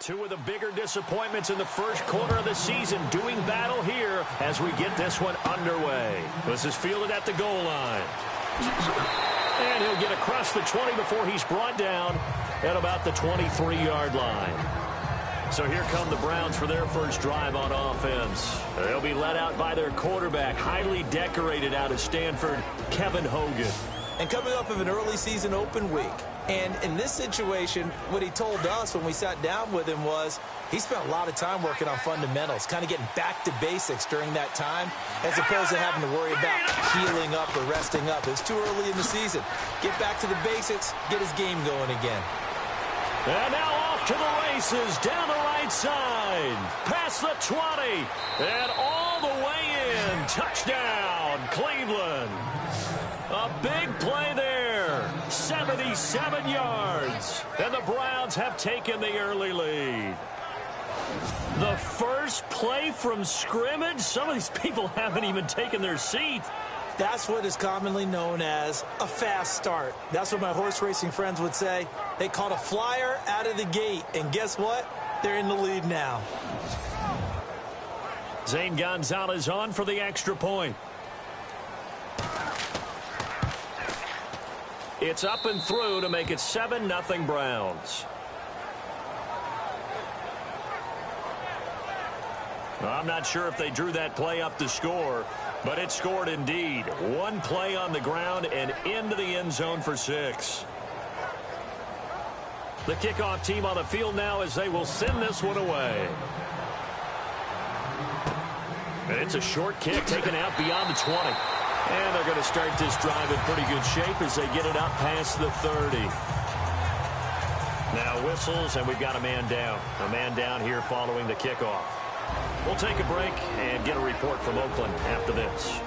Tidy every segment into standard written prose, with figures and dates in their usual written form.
Two of the bigger disappointments in the first quarter of the season doing battle here as we get this one underway. This is fielded at the goal line. And he'll get across the 20 before he's brought down at about the 23-yard line. So here come the Browns for their first drive on offense. They'll be led out by their quarterback, highly decorated out of Stanford, Kevin Hogan. And coming up of an early season open week. And in this situation, what he told us when we sat down with him was he spent a lot of time working on fundamentals, kind of getting back to basics during that time, as opposed to having to worry about healing up or resting up. It's too early in the season. Get back to the basics, get his game going again. And now off to the races, down the right side, past the 20, and all the way in. Touchdown, Cleveland. A big play there, 77 yards, and the Browns have taken the early lead. The first play from scrimmage, some of these people haven't even taken their seat. That's what is commonly known as a fast start. That's what my horse racing friends would say. They caught a flyer out of the gate, and guess what? They're in the lead now. Zane Gonzalez on for the extra point. It's up and through to make it 7-0 Browns. I'm not sure if they drew that play up to score, but it scored indeed. One play on the ground and into the end zone for 6. The kickoff team on the field now as they will send this one away. And it's a short kick taken out beyond the 20. And they're going to start this drive in pretty good shape as they get it up past the 30. Now whistles, and we've got a man down. A man down here following the kickoff. We'll take a break and get a report from Oakland after this.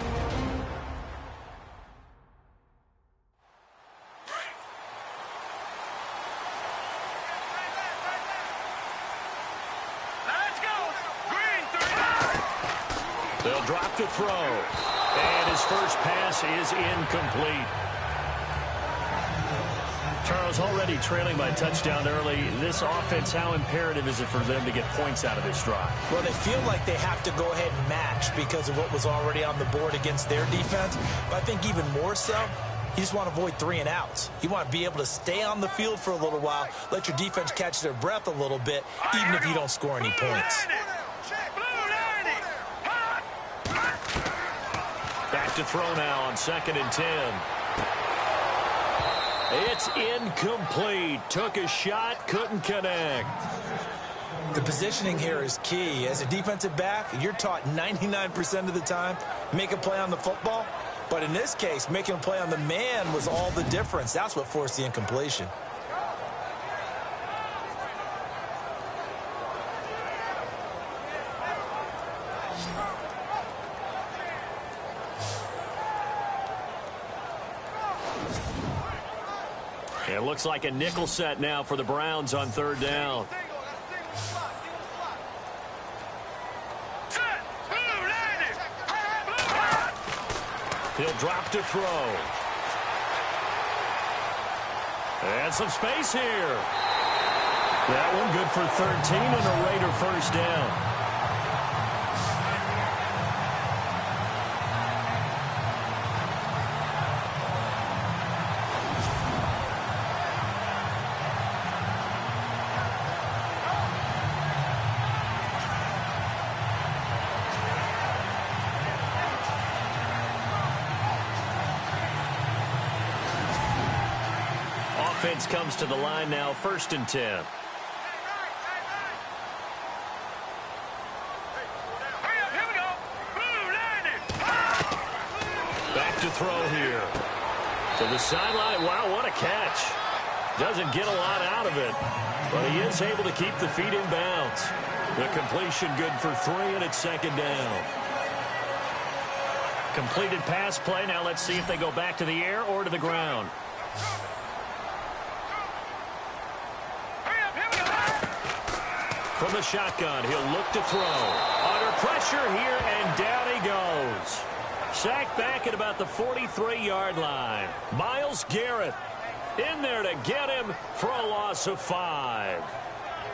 They'll drop to throw. And his first pass is incomplete. Charles, already trailing by touchdown early. This offense, how imperative is it for them to get points out of this drive? Well, they feel like they have to go ahead and match because of what was already on the board against their defense. But I think even more so, you just want to avoid 3 and outs. You want to be able to stay on the field for a little while, let your defense catch their breath a little bit, even if you don't score any points. Back to throw now on 2nd and 10. It's incomplete. Took a shot, couldn't connect. The positioning here is key. As a defensive back, you're taught 99% of the time, make a play on the football. But in this case, making a play on the man was all the difference. That's what forced the incompletion. It looks like a nickel set now for the Browns on 3rd down. He'll drop to throw. And some space here. That one good for 13 and a Raider first down. Offense comes to the line now, 1st and 10. Back to throw here. To the sideline. Wow, what a catch. Doesn't get a lot out of it, but he is able to keep the feet in bounds. The completion good for 3, and it's 2nd down. Completed pass play. Now let's see if they go back to the air or to the ground. From the shotgun, he'll look to throw. Under pressure here, and down he goes. Sacked back at about the 43-yard line. Myles Garrett in there to get him for a loss of 5.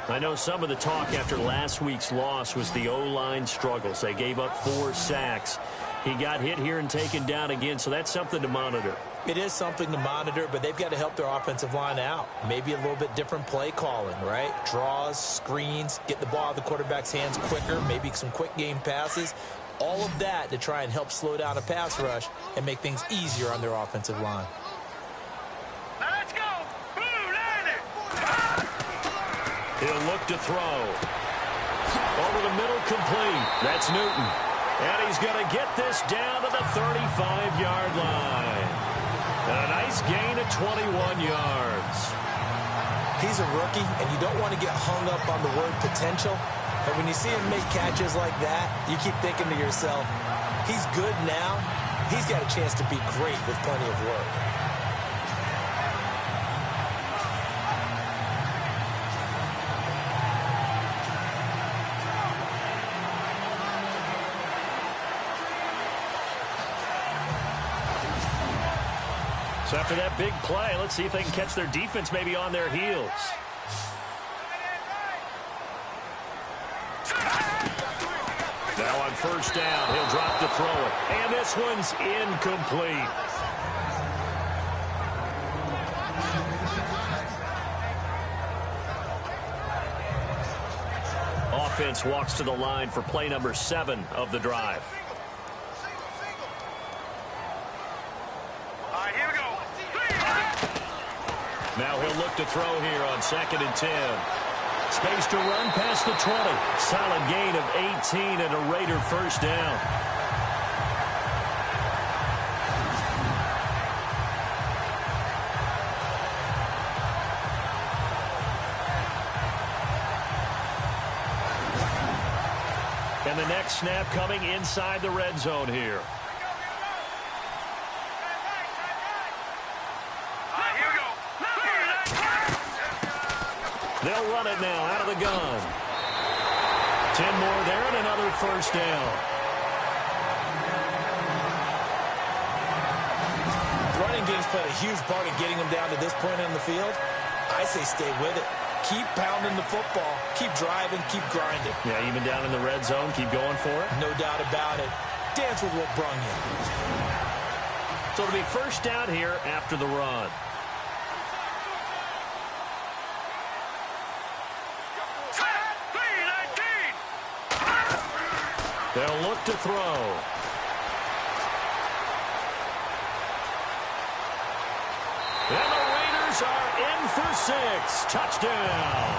I know some of the talk after last week's loss was the O-line struggles. They gave up 4 sacks. He got hit here and taken down again, so that's something to monitor. It is something to monitor, but they've got to help their offensive line out. Maybe a little bit different play calling, right? Draws, screens, get the ball out of the quarterback's hands quicker, maybe some quick game passes. All of that to try and help slow down a pass rush and make things easier on their offensive line. Now let's go. He'll look to throw. Over the middle, complete. That's Newton. And he's going to get this down to the 35-yard line. And a nice gain of 21 yards. He's a rookie, and you don't want to get hung up on the word potential. But when you see him make catches like that, you keep thinking to yourself, he's good now. He's got a chance to be great with plenty of work. So after that big play, let's see if they can catch their defense maybe on their heels. Now on first down, he'll drop to throw it. And this one's incomplete. Offense walks to the line for play number 7 of the drive. All right, here we go. Now he'll look to throw here on 2nd and 10. Space to run past the 20. Solid gain of 18 and a Raider first down. And the next snap coming inside the red zone here. They'll run it now out of the gun. 10 more there and another first down. Running game's played a huge part in getting them down to this point in the field. I say stay with it. Keep pounding the football. Keep driving. Keep grinding. Yeah, even down in the red zone, keep going for it. No doubt about it. Dance with what brung you. So it'll be first down here after the run. They'll look to throw. And the Raiders are in for 6. Touchdown.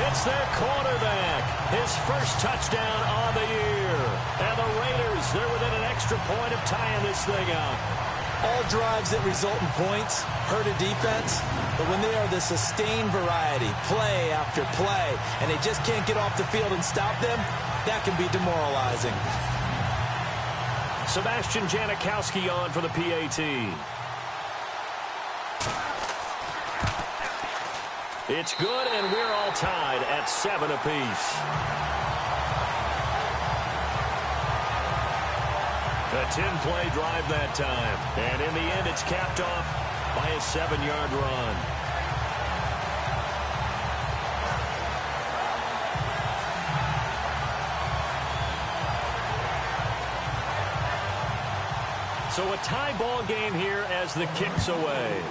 It's their quarterback. His first touchdown on the year. And the Raiders, they're within an extra point of tying this thing up. All drives that result in points hurt a defense, but when they are the sustained variety, play after play, and they just can't get off the field and stop them, that can be demoralizing. Sebastian Janikowski on for the PAT. It's good, and we're all tied at 7 apiece. A 10-play drive that time. And in the end, it's capped off by a 7-yard run. So a tie ball game here as the kick's away.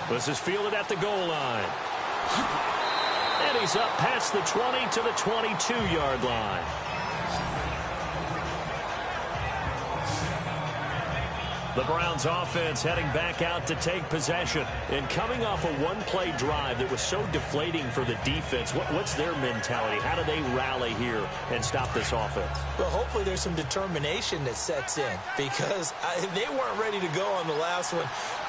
This is fielded at the goal line. And he's up past the 20 to the 22-yard line. The Browns offense heading back out to take possession. And coming off a one-play drive that was so deflating for the defense, what's their mentality? How do they rally here and stop this offense? Well, hopefully there's some determination that sets in because they weren't ready to go on the last one.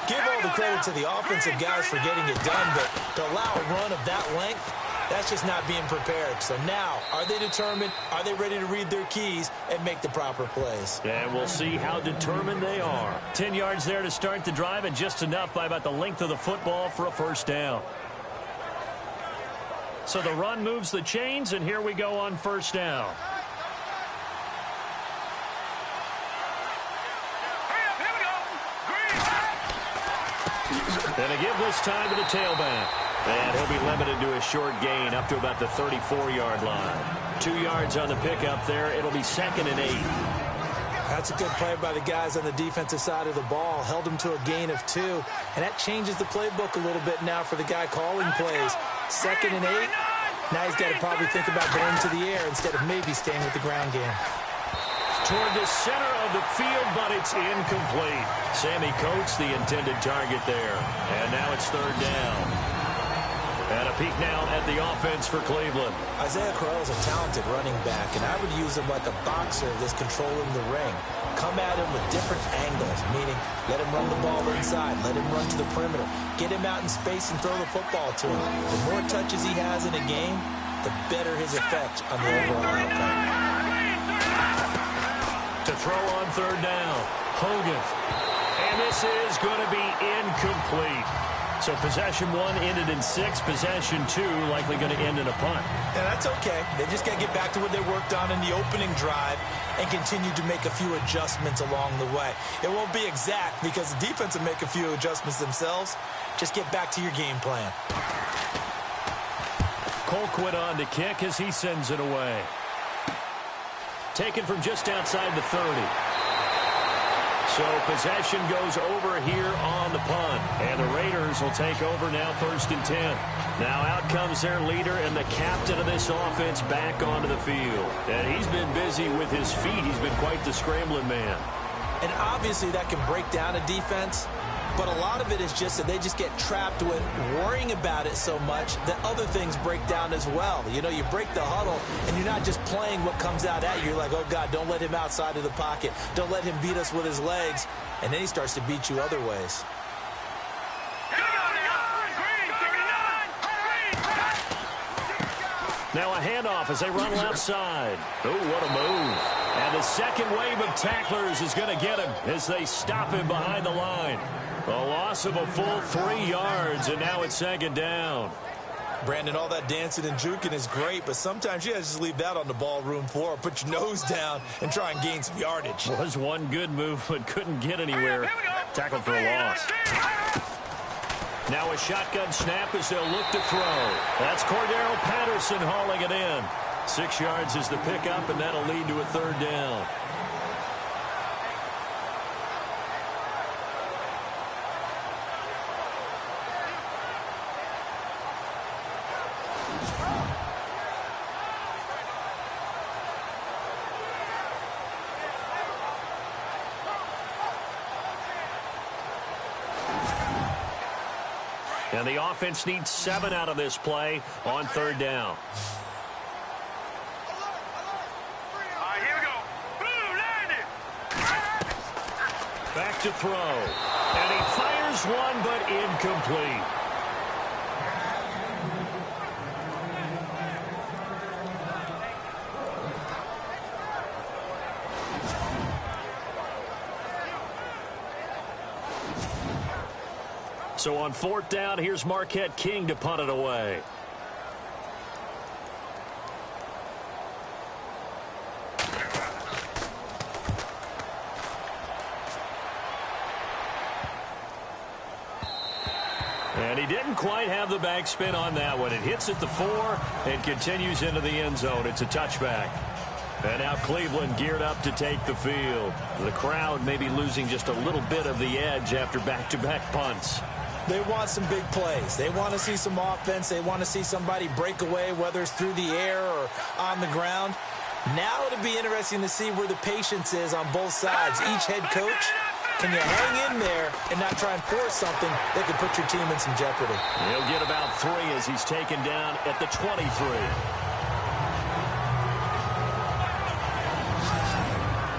Give all the credit to the offensive guys for getting it done, but to allow a run of that length, that's just not being prepared. So now, are they determined? Are they ready to read their keys and make the proper plays? And we'll see how determined they are. 10 yards there to start the drive, and just enough by about the length of the football for a first down. So the run moves the chains, and here we go on first down. And they give this time to the tailback. And he'll be limited to a short gain up to about the 34-yard line. 2 yards on the pickup there. It'll be 2nd and 8. That's a good play by the guys on the defensive side of the ball. Held them to a gain of 2. And that changes the playbook a little bit now for the guy calling plays. 2nd and 8. Now he's got to probably think about going to the air instead of maybe staying with the ground game. Toward the center of the field, but it's incomplete. Sammy Coates, the intended target there. And now it's 3rd down. And a peek now at the offense for Cleveland. Isaiah Crowell is a talented running back, and I would use him like a boxer that's controlling the ring. Come at him with different angles, meaning let him run the ball inside, let him run to the perimeter, get him out in space and throw the football to him. The more touches he has in a game, the better his effect on the overall outcome. To throw on 3rd down, Hogan. And this is going to be incomplete. So possession 1 ended in 6. Possession 2 likely going to end in a punt. Yeah, that's okay. They just got to get back to what they worked on in the opening drive and continue to make a few adjustments along the way. It won't be exact because the defense will make a few adjustments themselves. Just get back to your game plan. Colquitt on to kick as he sends it away. Taken from just outside the 30. So possession goes over here on the punt. And the Raiders will take over now 1st and 10. Now out comes their leader and the captain of this offense back onto the field. And he's been busy with his feet. He's been quite the scrambling man. And obviously that can break down a defense. But a lot of it is just that they just get trapped with worrying about it so much that other things break down as well. You know, you break the huddle, and you're not just playing what comes out at you. You're like, oh, God, don't let him outside of the pocket. Don't let him beat us with his legs. And then he starts to beat you other ways. Now a handoff as they run left side. Oh, what a move. And the second wave of tacklers is going to get him as they stop him behind the line. A loss of a full 3 yards, and now it's 2nd down. Brandon, all that dancing and juking is great, but sometimes you got to just leave that on the ballroom floor. Put your nose down and try and gain some yardage. Was one good move, but couldn't get anywhere. Tackled for a loss. Now a shotgun snap as they'll look to throw. That's Cordero Patterson hauling it in. 6 yards is the pickup, and that'll lead to a 3rd down. And the offense needs 7 out of this play on 3rd down. Here we go. Boom, landed. Back to throw. And he fires one, but incomplete. So on 4th down, here's Marquette King to punt it away. And he didn't quite have the backspin on that one. It hits at the 4 and continues into the end zone. It's a touchback. And now Cleveland geared up to take the field. The crowd may be losing just a little bit of the edge after back-to-back punts. They want some big plays. They want to see some offense. They want to see somebody break away, whether it's through the air or on the ground. Now it'll be interesting to see where the patience is on both sides. Each head coach, can you hang in there and not try and force something that could put your team in some jeopardy? He'll get about 3 as he's taken down at the 23.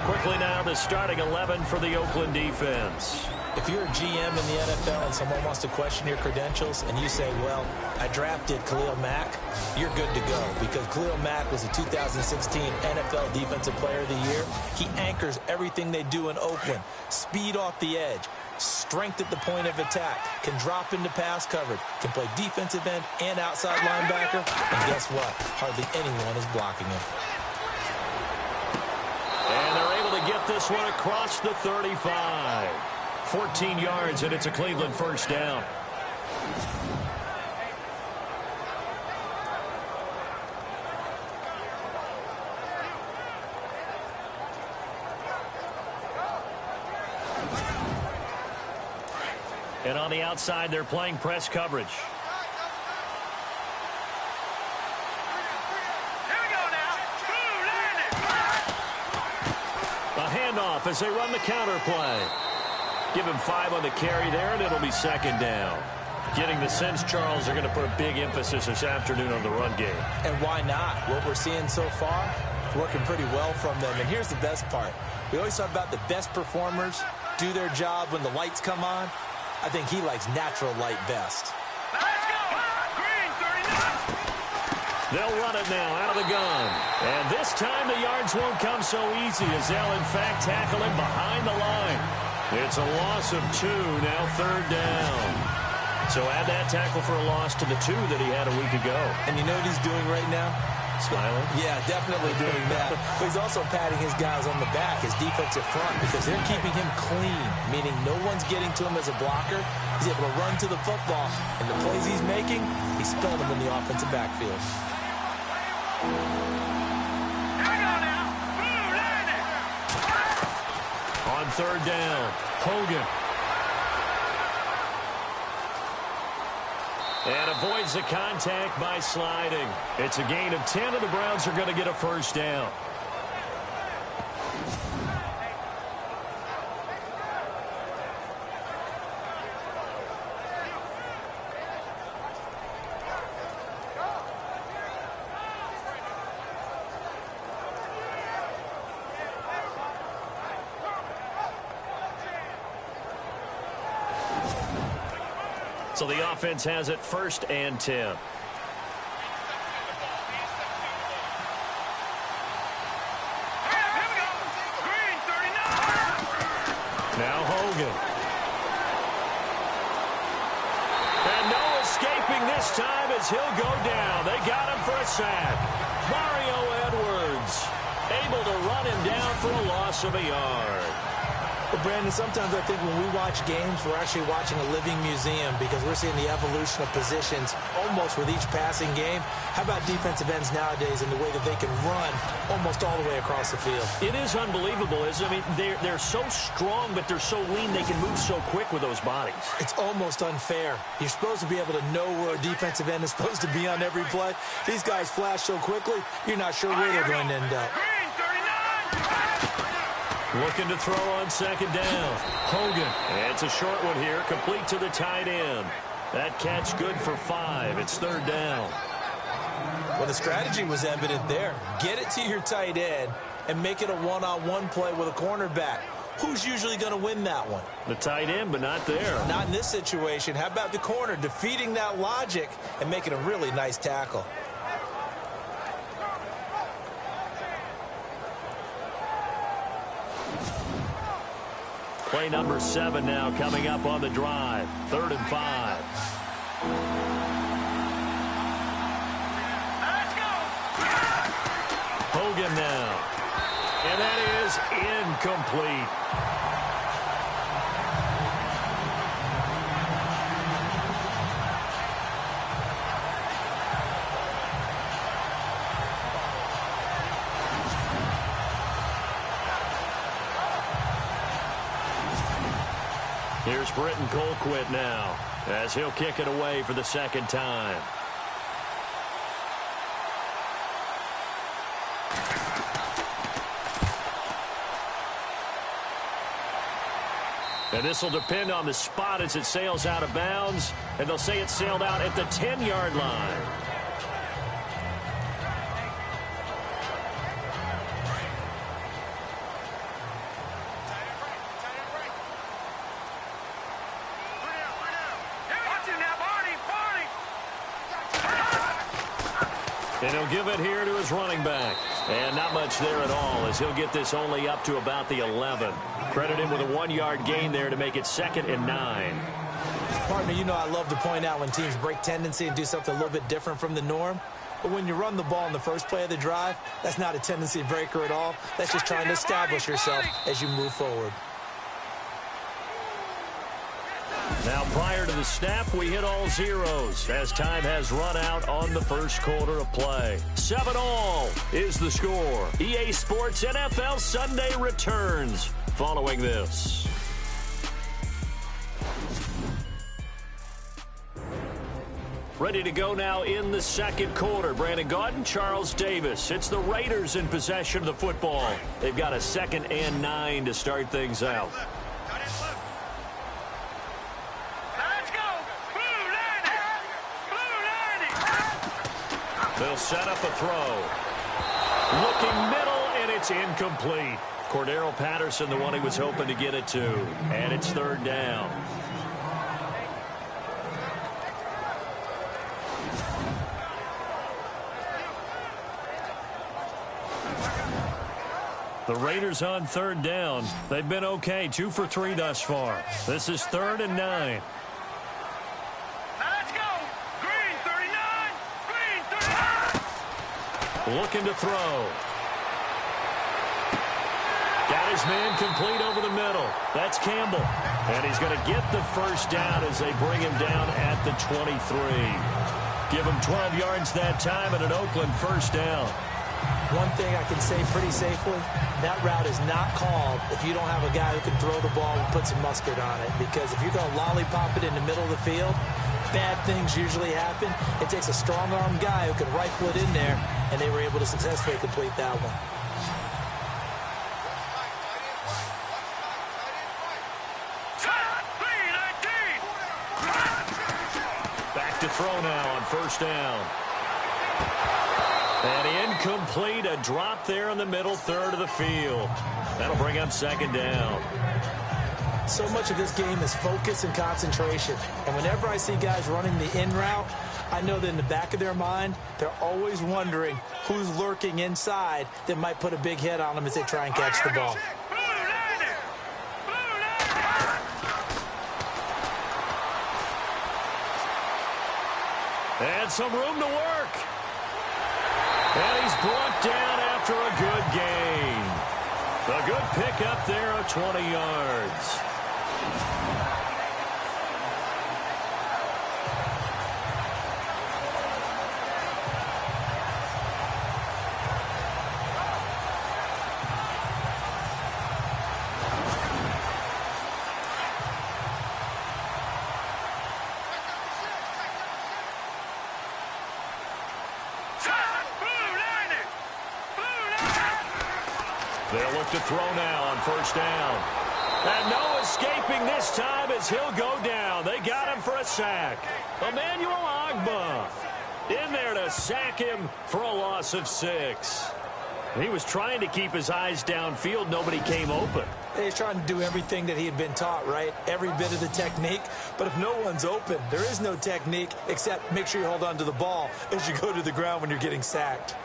Quickly now, the starting 11 for the Oakland defense. If you're a GM in the NFL and someone wants to question your credentials and you say, well, I drafted Khalil Mack, you're good to go because Khalil Mack was a 2016 NFL Defensive Player of the Year. He anchors everything they do in Oakland. Speed off the edge, strength at the point of attack, can drop into pass coverage, can play defensive end and outside linebacker, and guess what? Hardly anyone is blocking him. And they're able to get this one across the 35. 14 yards, and it's a Cleveland first down. And on the outside, they're playing press coverage. Here we go now. Boom, landed. A handoff as they run the counter play. Give him 5 on the carry there, and it'll be second down. Getting the sense, Charles, they're going to put a big emphasis this afternoon on the run game. And why not? What we're seeing so far, it's working pretty well from them. And here's the best part. We always talk about the best performers do their job when the lights come on. I think he likes natural light best. Let's go. Green, 39. They'll run it now out of the gun. And this time the yards won't come so easy as they'll, in fact, tackle him behind the line. It's a loss of 2, now third down. So add that tackle for a loss to the 2 that he had a week ago. And you know what he's doing right now? Smiling? Yeah, definitely doing that. But he's also patting his guys on the back, his defensive front, because they're keeping him clean, meaning no one's getting to him as a blocker. He's able to run to the football, and the plays he's making, he's spelling them in the offensive backfield. Here we go now. Boom, landed. On third down, Hogan. And avoids the contact by sliding. It's a gain of 10, and the Browns are going to get a first down. So the offense has it 1st and 10. Here we go. Green, 39. Now Hogan. And no escaping this time as he'll go down. They got him for a sack. Mario Edwards able to run him down for a loss of a yard. But, Brandon, sometimes I think when we watch games, we're actually watching a living museum because we're seeing the evolution of positions almost with each passing game. How about defensive ends nowadays and the way that they can run almost all the way across the field? It is unbelievable, isn't it? I mean, they're so strong, but they're so lean, they can move so quick with those bodies. It's almost unfair. You're supposed to be able to know where a defensive end is supposed to be on every play. These guys flash so quickly, you're not sure where they're going to end up. Green, 39. Looking to throw on second down. Hogan. And it's a short one here, complete to the tight end. That catch good for 5. It's third down. Well, the strategy was evident there. Get it to your tight end and make it a one-on-one play with a cornerback. Who's usually going to win that one? The tight end, but not there. Not in this situation. How about the corner defeating that logic and making a really nice tackle? Play number 7 now coming up on the drive. 3rd and 5. Let's go. Hogan now. And that is incomplete. Here's Britton Colquitt now as he'll kick it away for the second time. And this will depend on the spot as it sails out of bounds. And they'll say it sailed out at the 10-yard line. And he'll give it here to his running back. And not much there at all as he'll get this only up to about the 11. Credit him with a 1-yard gain there to make it 2nd and 9. Partner, you know I love to point out when teams break tendency and do something a little bit different from the norm. But when you run the ball in the first play of the drive, that's not a tendency breaker at all. That's just trying to establish yourself as you move forward. Now, prior to the snap, we hit all zeros as time has run out on the first quarter of play. 7-all is the score. EA Sports NFL Sunday returns following this. Ready to go now in the second quarter. Brandon Gaudin, Charles Davis. It's the Raiders in possession of the football. They've got a 2nd and 9 to start things out. They'll set up a throw. Looking middle, and it's incomplete. Cordero Patterson, the one he was hoping to get it to. And it's 3rd down. The Raiders on 3rd down. They've been okay, 2 for 3 thus far. This is 3rd and 9. Looking to throw. Got his man complete over the middle. That's Campbell. And he's going to get the first down as they bring him down at the 23. Give him 12 yards that time and an Oakland first down. One thing I can say pretty safely, that route is not called if you don't have a guy who can throw the ball and put some mustard on it. Because if you're going to lollipop it in the middle of the field, bad things usually happen. It takes a strong-arm guy who can rifle it in there, and they were able to successfully complete that one. Back to throw now on first down. And incomplete, a drop there in the middle third of the field. That'll bring up 2nd down. So much of this game is focus and concentration. And whenever I see guys running the in route, I know that in the back of their mind, they're always wondering who's lurking inside that might put a big hit on them as they try and catch the ball. And some room to work. And he's brought down after a good gain. A good pickup there of 20 yards. They'll look to throw now on first down. And no escaping this time as he'll go down. They got him for a sack. Emmanuel Ogbah in there to sack him for a loss of 6. He was trying to keep his eyes downfield. Nobody came open. He's trying to do everything that he had been taught, right? Every bit of the technique. But if no one's open, there is no technique except make sure you hold on to the ball as you go to the ground when you're getting sacked.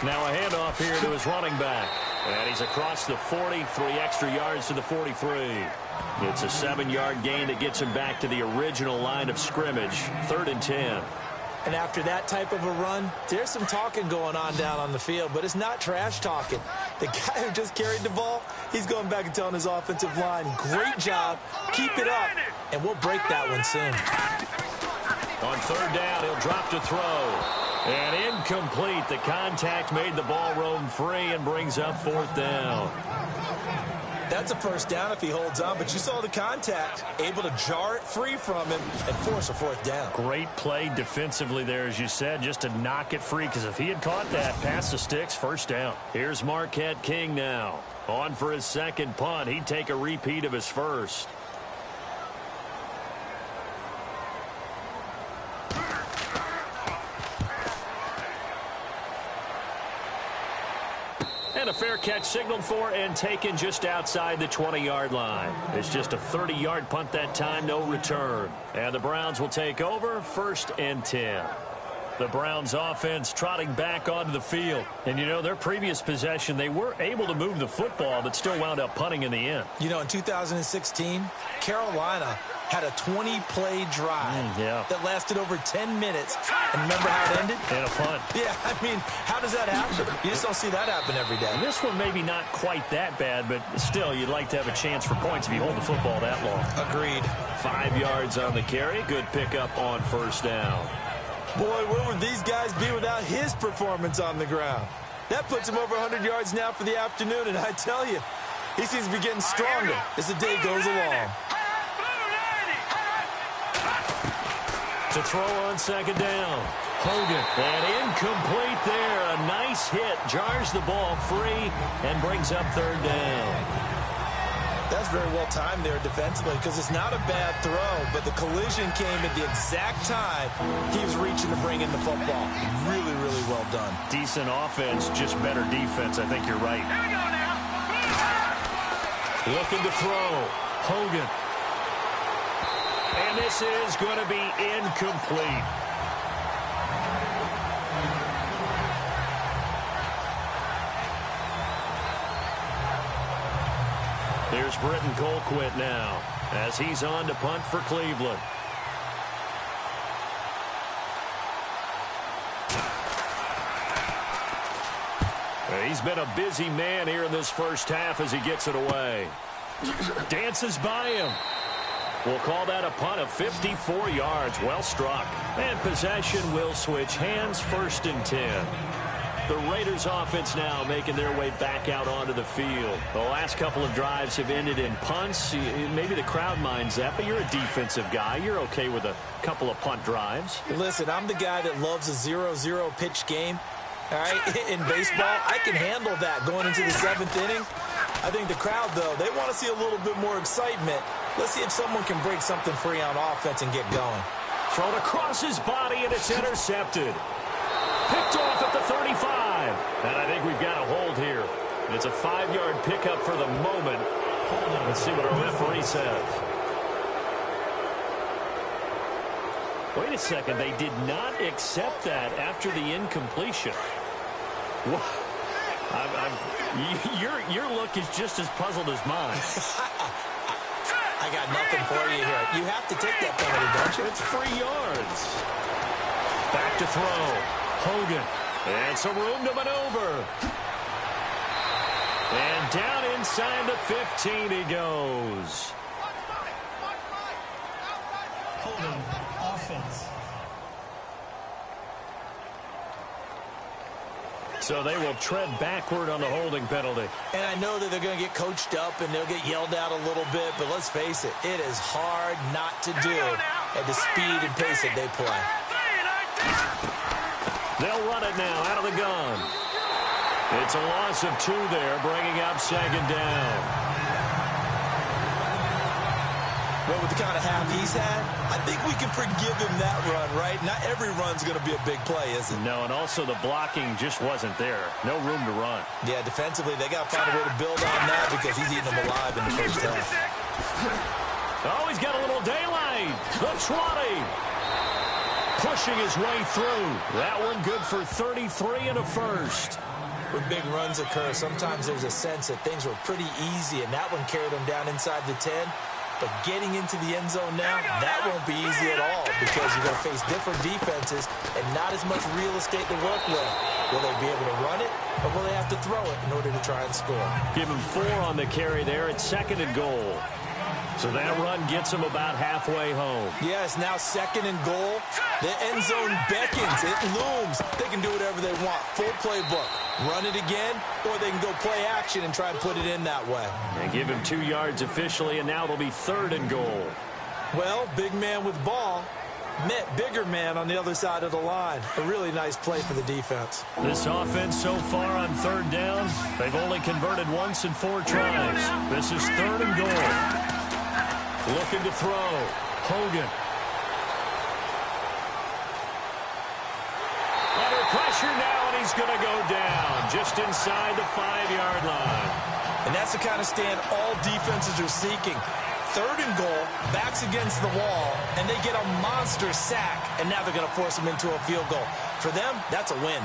Now a handoff here to his running back. And he's across the 40, 3 extra yards to the 43. It's a 7-yard gain that gets him back to the original line of scrimmage, 3rd and 10. And after that type of a run, there's some talking going on down on the field, but it's not trash talking. The guy who just carried the ball, he's going back and telling his offensive line, great job, keep it up, and we'll break that one soon. On 3rd down, he'll drop to throw. And incomplete. The contact made the ball roam free and brings up 4th down. That's a first down if he holds on, but you saw the contact, able to jar it free from him and force a 4th down. Great play defensively there, as you said, just to knock it free, because if he had caught that, past the sticks, first down. Here's Marquette King now. On for his 2nd punt. He'd take a repeat of his first. And a fair catch signaled for and taken just outside the 20-yard line. It's just a 30-yard punt that time, no return. And the Browns will take over, 1st and 10. The Browns offense trotting back onto the field. And, you know, their previous possession, they were able to move the football, but still wound up punting in the end. You know, in 2016, Carolina had a 20-play drive that lasted over 10 minutes. And remember how it ended? And a punt. Yeah, I mean, how does that happen? You just don't see that happen every day. And this one maybe not quite that bad, but still, you'd like to have a chance for points if you hold the football that long. Agreed. 5 yards on the carry. Good pickup on first down. Boy, where would these guys be without his performance on the ground? That puts him over 100 yards now for the afternoon, and I tell you, he seems to be getting stronger as the day goes along. To throw on second down. Hogan. And incomplete there. A nice hit. Jars the ball free and brings up third down. That's very well timed there defensively because it's not a bad throw, but the collision came at the exact time he was reaching to bring in the football. Really, really well done. Decent offense, just better defense. I think you're right. Here we go now. Looking to throw. Hogan. And this is going to be incomplete. Here's Britton Colquitt now as he's on to punt for Cleveland. He's been a busy man here in this first half as he gets it away. Dances by him. We'll call that a punt of 54 yards. Well struck. And possession will switch hands, 1st and 10. The Raiders offense now making their way back out onto the field. The last couple of drives have ended in punts. Maybe the crowd minds that, but you're a defensive guy. You're okay with a couple of punt drives. Listen, I'm the guy that loves a 0-0 pitch game. All right, in baseball, I can handle that going into the 7th inning. I think the crowd, though, they want to see a little bit more excitement. Let's see if someone can break something free on offense and get going. Thrown across his body, and it's intercepted. Picked off at the 35. And I think we've got a hold here. It's a 5-yard pickup for the moment. Let's see what our referee says. Wait a second. They did not accept that after the incompletion. Your look is just as puzzled as mine. I got nothing for you here. You have to take that penalty, don't you? It's 3 yards. Back to throw. Hogan. And some room to maneuver. And down inside the 15 he goes. Holding offense. So they will tread backward on the holding penalty. And I know that they're going to get coached up and they'll get yelled at a little bit, but let's face it, it is hard not to do at the speed and pace that they play. They'll run it now out of the gun. It's a loss of 2 there, bringing up second down. Well, with the kind of half he's had, I think we can forgive him that run, right? Not every run's going to be a big play, is it? No, and also the blocking just wasn't there. No room to run. Yeah, defensively, they got to find a way to build on that because he's eating them alive in the first half. Oh, he's got a little daylight. The 20. Pushing his way through. That one good for 33 and a first. When big runs occur, sometimes there's a sense that things were pretty easy, and that one carried them down inside the 10. But getting into the end zone now, that won't be easy at all because you're going to face different defenses and not as much real estate to work with. Will they be able to run it, or will they have to throw it in order to try and score? Give him 4 on the carry there at 2nd and goal. So that run gets them about halfway home. Yes, now 2nd and goal. The end zone beckons. It looms. They can do whatever they want. Full playbook. Run it again, or they can go play action and try and put it in that way. And give him 2 yards officially, and now it'll be 3rd and goal. Well, big man with ball met bigger man on the other side of the line. A really nice play for the defense. This offense so far on 3rd down, they've only converted once in 4 tries. This is 3rd and goal. Looking to throw. Hogan. Under pressure now, and he's going to go down just inside the 5-yard line. And that's the kind of stand all defenses are seeking. 3rd and goal, backs against the wall, and they get a monster sack, and now they're going to force them into a field goal. For them, that's a win.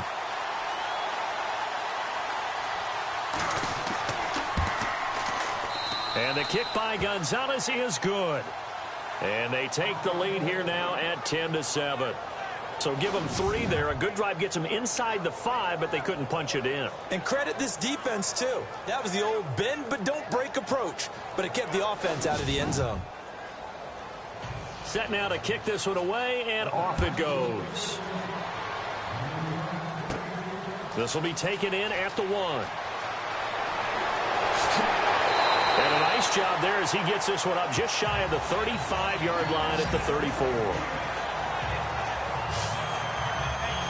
And the kick by Gonzalez is good. And they take the lead here now at 10-7. So give them 3 there. A good drive gets them inside the 5, but they couldn't punch it in. And credit this defense, too. That was the old bend but don't break approach. But it kept the offense out of the end zone. Set now to kick this one away, and off it goes. This will be taken in at the 1. And a nice job there as he gets this one up just shy of the 35-yard line at the 34.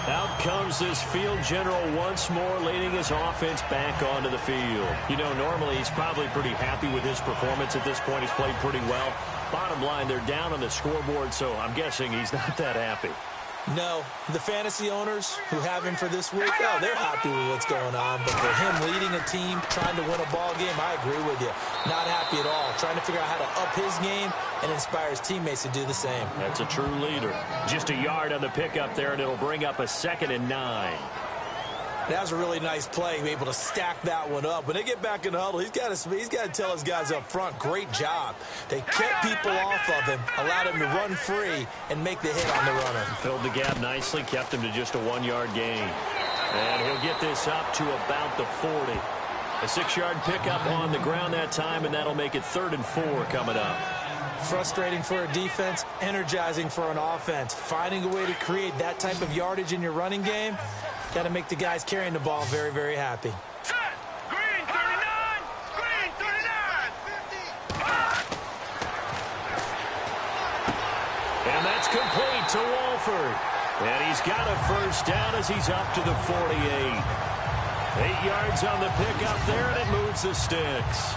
Out comes this field general once more, leading his offense back onto the field. You know, normally he's probably pretty happy with his performance at this point. He's played pretty well. Bottom line, they're down on the scoreboard, so I'm guessing he's not that happy. No, the fantasy owners who have him for this week, oh, they're happy with what's going on. But for him leading a team, trying to win a ball game, I agree with you. Not happy at all. Trying to figure out how to up his game and inspire his teammates to do the same. That's a true leader. Just a yard on the pickup there, and it'll bring up a 2nd and 9. That was a really nice play, able to stack that one up. When they get back in the huddle, he's got to tell his guys up front, great job. They kept people off of him, allowed him to run free, and make the hit on the runner. Filled the gap nicely, kept him to just a 1-yard gain. And he'll get this up to about the 40. A 6-yard pickup on the ground that time, and that'll make it 3rd and 4 coming up. Frustrating for a defense, energizing for an offense. Finding a way to create that type of yardage in your running game, got to make the guys carrying the ball very, very happy. Set. Green 39. Green 39. And that's complete to Walford. And he's got a first down as he's up to the 48. 8 yards on the pickup there, and it moves the sticks.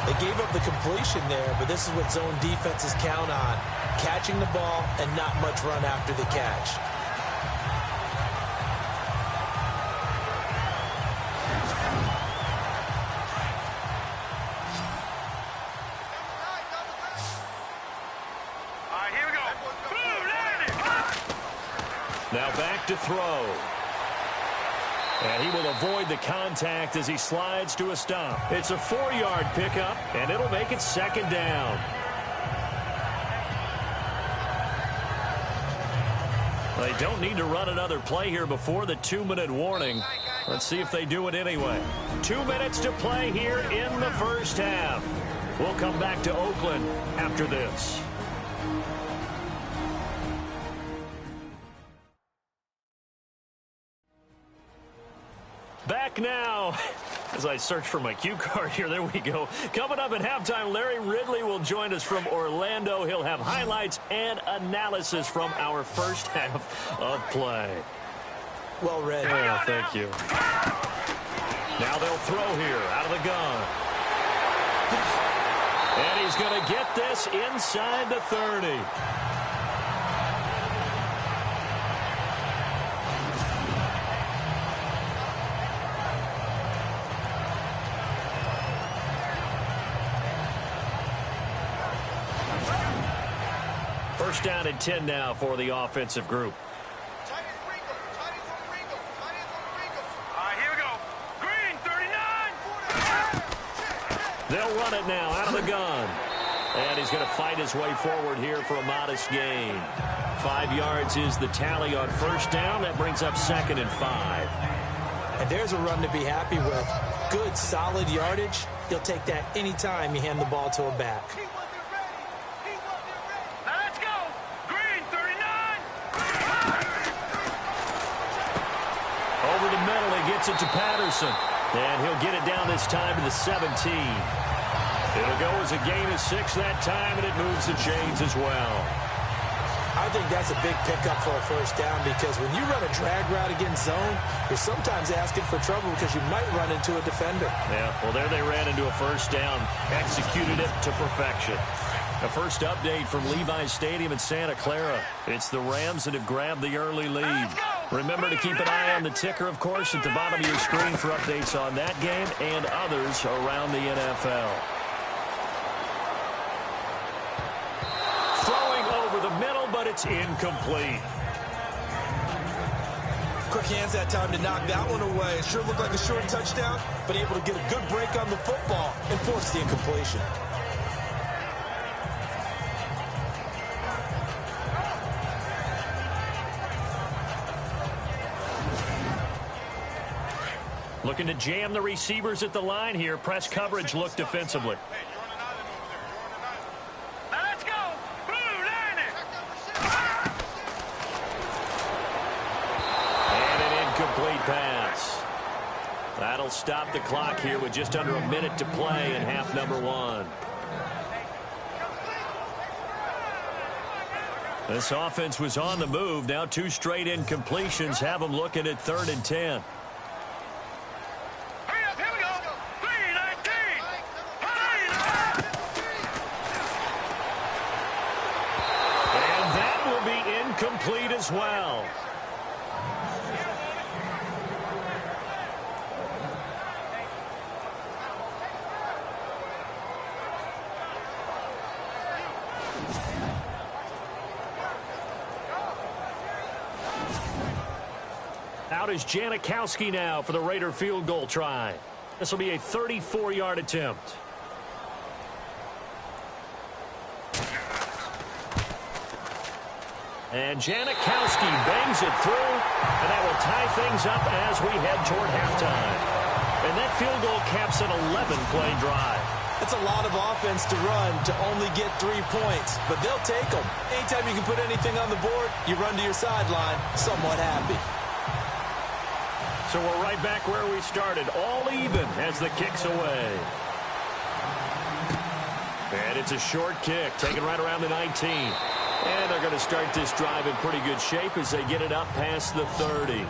They gave up the completion there, but this is what zone defenses count on. Catching the ball and not much run after the catch. Now back to throw. And he will avoid the contact as he slides to a stop. It's a 4-yard pickup, and it'll make it 2nd down. They don't need to run another play here before the 2-minute warning. Let's see if they do it anyway. 2 minutes to play here in the first half. We'll come back to Oakland after this. Back now, as I search for my cue card here, there we go. Coming up at halftime, Larry Ridley will join us from Orlando. He'll have highlights and analysis from our first half of play. Well read. Yeah, thank you. Now they'll throw here out of the gun. And he's going to get this inside the 30. First down and 10 now for the offensive group. Here we go. Green 39. They'll run it now out of the gun. And he's going to fight his way forward here for a modest gain. 5 yards is the tally on first down. That brings up 2nd and 5. And there's a run to be happy with. Good, solid yardage. He'll take that anytime you hand the ball to a back. Over the middle, he gets it to Patterson. And he'll get it down this time to the 17. It'll go as a gain of 6 that time, and it moves the chains as well. I think that's a big pickup for a first down because when you run a drag route against zone, you're sometimes asking for trouble because you might run into a defender. Yeah, well, there they ran into a first down, executed it to perfection. A first update from Levi's Stadium in Santa Clara. It's the Rams that have grabbed the early lead. Remember to keep an eye on the ticker, of course, at the bottom of your screen for updates on that game and others around the NFL. Throwing over the middle, but it's incomplete. Quick hands that time to knock that one away. It sure looked like a short touchdown, but able to get a good break on the football and force the incompletion. Looking to jam the receivers at the line here. Press coverage look defensively. Now let's go. Blue, line it. And an incomplete pass. That'll stop the clock here with just under a minute to play in half number one. This offense was on the move. Now two straight incompletions have them looking at 3rd and 10. Complete as well. Out is Janikowski now for the Raider field goal try. This will be a 34-yard attempt. And Janikowski bangs it through, and that will tie things up as we head toward halftime. And that field goal caps an 11-play drive. That's a lot of offense to run to only get 3 points, but they'll take them. Anytime you can put anything on the board, you run to your sideline somewhat happy. So we're right back where we started, all even as the kick's away. And it's a short kick, taken right around the 19. And they're going to start this drive in pretty good shape as they get it up past the 30.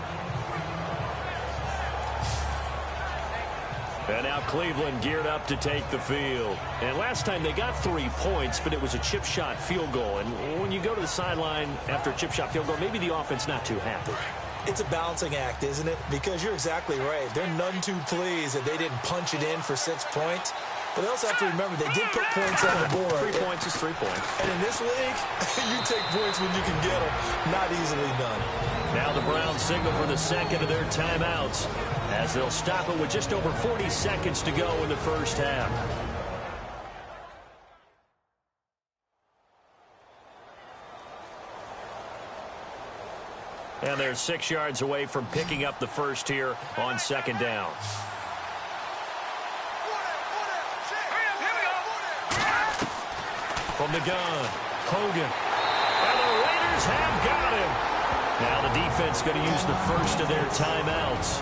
And now Cleveland geared up to take the field. And last time they got 3 points, but it was a chip shot field goal. And when you go to the sideline after a chip shot field goal, maybe the offense not too happy. It's a balancing act, isn't it? Because you're exactly right. They're none too pleased that they didn't punch it in for 6 points. But they also have to remember they did put points on the board. 3 points is 3 points. And in this league, you take points when you can get them. Not easily done. Now the Browns signal for the second of their timeouts as they'll stop it with just over 40 seconds to go in the first half. And they're 6 yards away from picking up the first here on 2nd down. From the gun, Hogan. And the Raiders have got him. Now the defense going to use the first of their timeouts.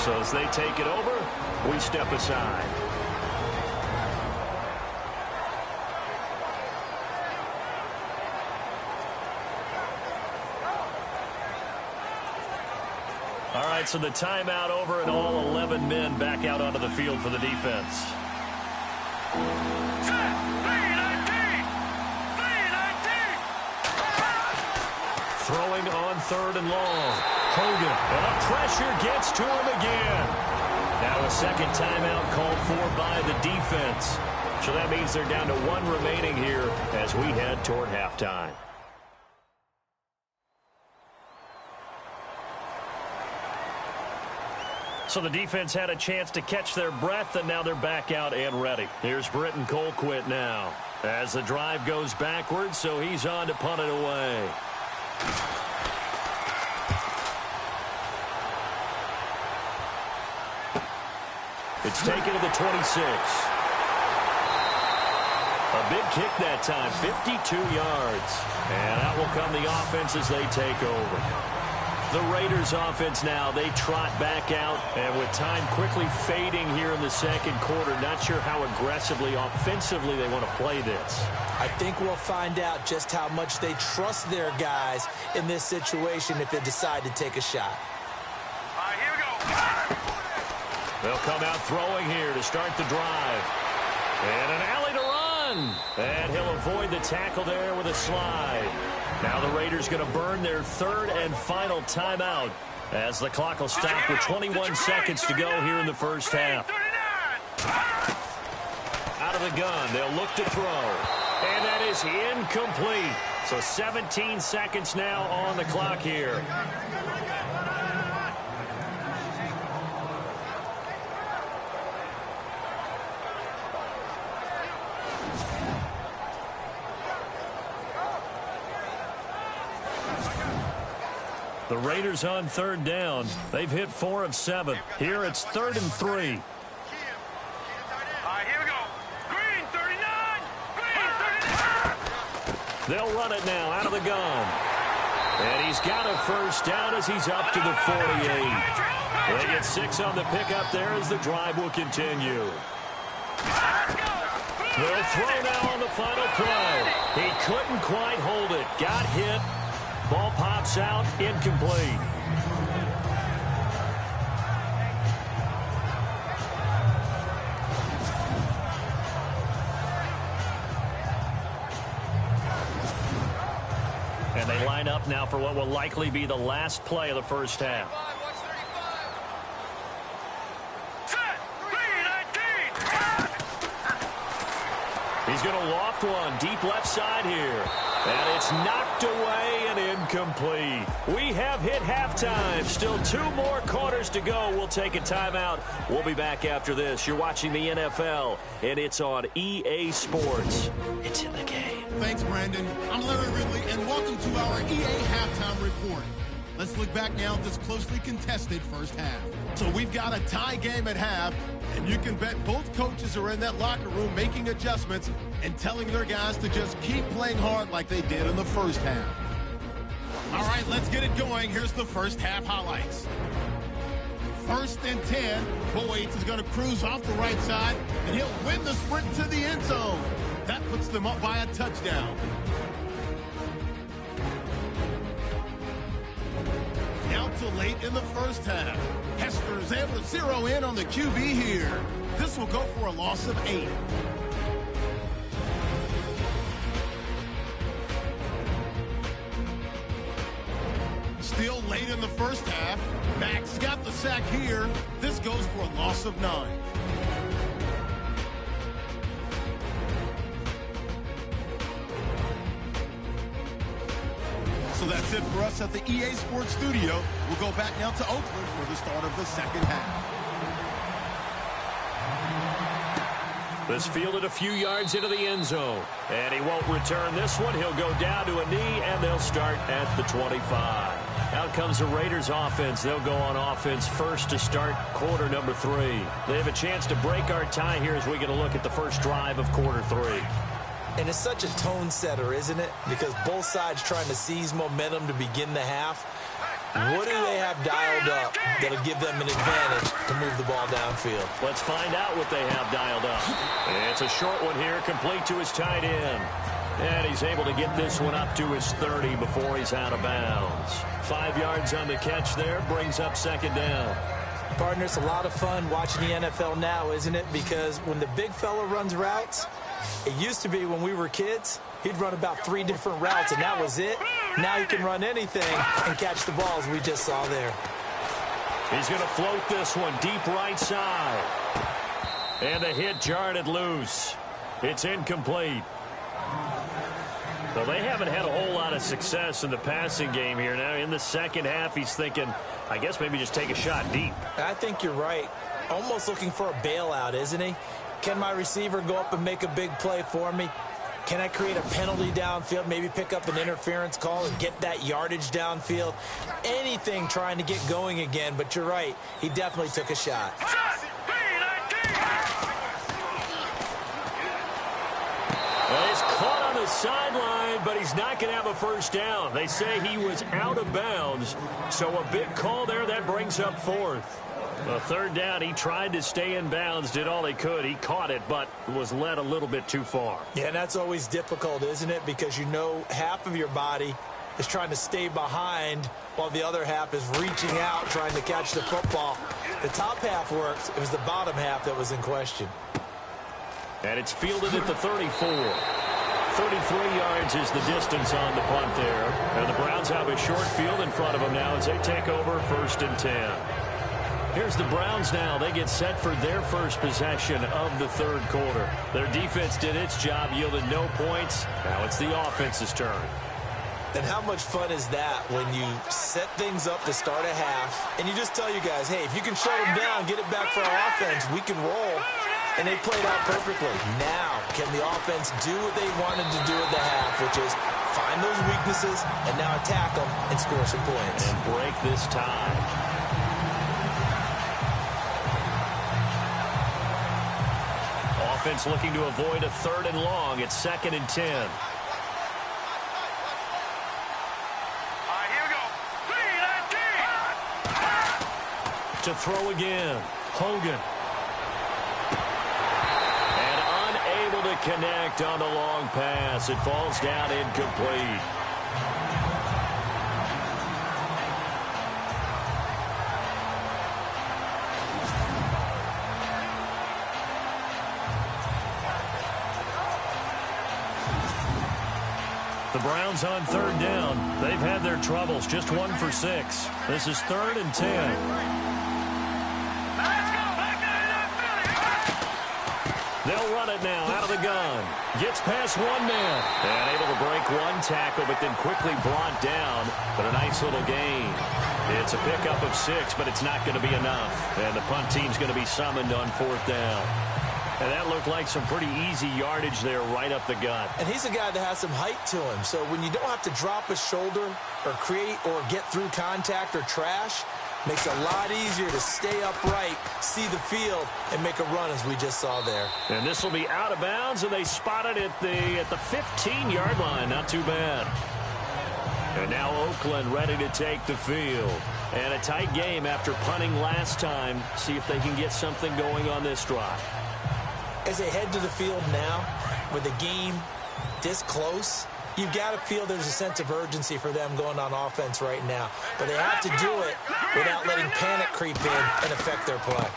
So as they take it over, we step aside. All right, so the timeout over and all 11 men back out onto the field for the defense. Throwing on 3rd and long. Hogan. And the pressure gets to him again. Now a second timeout called for by the defense. So that means they're down to 1 remaining here as we head toward halftime. So the defense had a chance to catch their breath, and now they're back out and ready. Here's Britton Colquitt now as the drive goes backwards, so he's on to punt it away. It's taken to the 26. A big kick that time, 52 yards. And out will come the offense as they take over. The Raiders offense now, they trot back out, and with time quickly fading here in the second quarter, not sure how aggressively, offensively they want to play this. I think we'll find out just how much they trust their guys in this situation if they decide to take a shot. All right, here we go. They'll come out throwing here to start the drive. And an alley to run. And he'll avoid the tackle there with a slide. Now the Raiders going to burn their 3rd and final timeout as the clock will stop with 21 seconds to go here in the first half. Out of the gun, they'll look to throw. And that is incomplete. So 17 seconds now on the clock here. The Raiders on third down. They've hit 4 of 7. Here it's 3rd and 3. All right, here we go. Green 39. Green 39. They'll run it now out of the gun. And he's got a first down as he's up to the 48. They get 6 on the pickup there as the drive will continue. They'll throw now on the final play. He couldn't quite hold it. Got hit. Ball pops out. Incomplete. And they line up now for what will likely be the last play of the first half. He's going to loft one deep left side here. And it's knocked away and incomplete. We have hit halftime. Still 2 more quarters to go. We'll take a timeout. We'll be back after this. You're watching the NFL, and it's on EA Sports. It's in the game. Thanks, Brandon. I'm Larry Ridley, and welcome to our EA Halftime Report. Let's look back now at this closely contested first half. So we've got a tie game at half, and you can bet both coaches are in that locker room making adjustments and telling their guys to just keep playing hard like they did in the first half. All right, let's get it going. Here's the first half highlights. 1st and 10. Boyd is going to cruise off the right side, and he'll win the sprint to the end zone. That puts them up by a touchdown. Now to late in the first half. Hester is able to zero in on the QB here. This will go for a loss of 8. Still late in the first half. Max got the sack here. This goes for a loss of 9. So that's it for us at the EA Sports Studio. We'll go back now to Oakland for the start of the second half. This fielded a few yards into the end zone. And he won't return this one. He'll go down to a knee, and they'll start at the 25. Out comes the Raiders offense. They'll go on offense first to start quarter number 3. They have a chance to break our tie here as we get a look at the first drive of quarter 3. And it's such a tone setter, isn't it? Because both sides trying to seize momentum to begin the half. What do they have dialed up that'll give them an advantage to move the ball downfield? Let's find out what they have dialed up. It's a short one here, complete to his tight end. And he's able to get this one up to his 30 before he's out of bounds. 5 yards on the catch there, brings up second down. Partner, it's a lot of fun watching the NFL now, isn't it? Because when the big fella runs routes, it used to be when we were kids, he'd run about 3 different routes, and that was it. Now he can run anything and catch the balls we just saw there. He's going to float this one deep right side. And the hit jarred it loose. It's incomplete. Well, they haven't had a whole lot of success in the passing game here. Now, in the second half, he's thinking, I guess maybe just take a shot deep. I think you're right. Almost looking for a bailout, isn't he? Can my receiver go up and make a big play for me? Can I create a penalty downfield, maybe pick up an interference call and get that yardage downfield? Anything trying to get going again, but you're right. He definitely took a shot. Well, he's caught on the sideline, but he's not going to have a first down. They say he was out of bounds, so a big call there that brings up 4th. A third down, he tried to stay in bounds, did all he could. He caught it, but was led a little bit too far. Yeah, and that's always difficult, isn't it? Because you know half of your body is trying to stay behind while the other half is reaching out, trying to catch the football. The top half works. It was the bottom half that was in question. And it's fielded at the 34. 33 yards is the distance on the punt there. And the Browns have a short field in front of them now as they take over 1st and 10. Here's the Browns now. They get set for their first possession of the third quarter. Their defense did its job, yielded no points. Now it's the offense's turn. And how much fun is that when you set things up to start a half and you just tell you guys, hey, if you can shut them down, get it back for our offense, we can roll. and they played out perfectly. Now, can the offense do what they wanted to do at the half, which is find those weaknesses and now attack them and score some points. And break this tie. Offense looking to avoid a 3rd and long. It's 2nd and 10. All right, here we go. 3, 19. To throw again. Hogan. And unable to connect on the long pass. It falls down incomplete. The Browns on 3rd down. They've had their troubles. Just 1 for 6. This is 3rd and 10. Let's go. Back there. They'll run it now out of the gun. Gets past one man. And able to break one tackle, but then quickly brought down. But a nice little gain. It's a pickup of 6, but it's not going to be enough. And the punt team's going to be summoned on 4th down. And that looked like some pretty easy yardage there right up the gut. And he's a guy that has some height to him. So when you don't have to drop a shoulder or create or get through contact or trash, makes it a lot easier to stay upright, see the field, and make a run as we just saw there. And this will be out of bounds, and they spot it at the 15-yard line. Not too bad. And now Oakland ready to take the field. And a tight game after punting last time. See if they can get something going on this drive. As they head to the field now, with the game this close, you've got to feel there's a sense of urgency for them going on offense right now. But they have to do it without letting panic creep in and affect their play.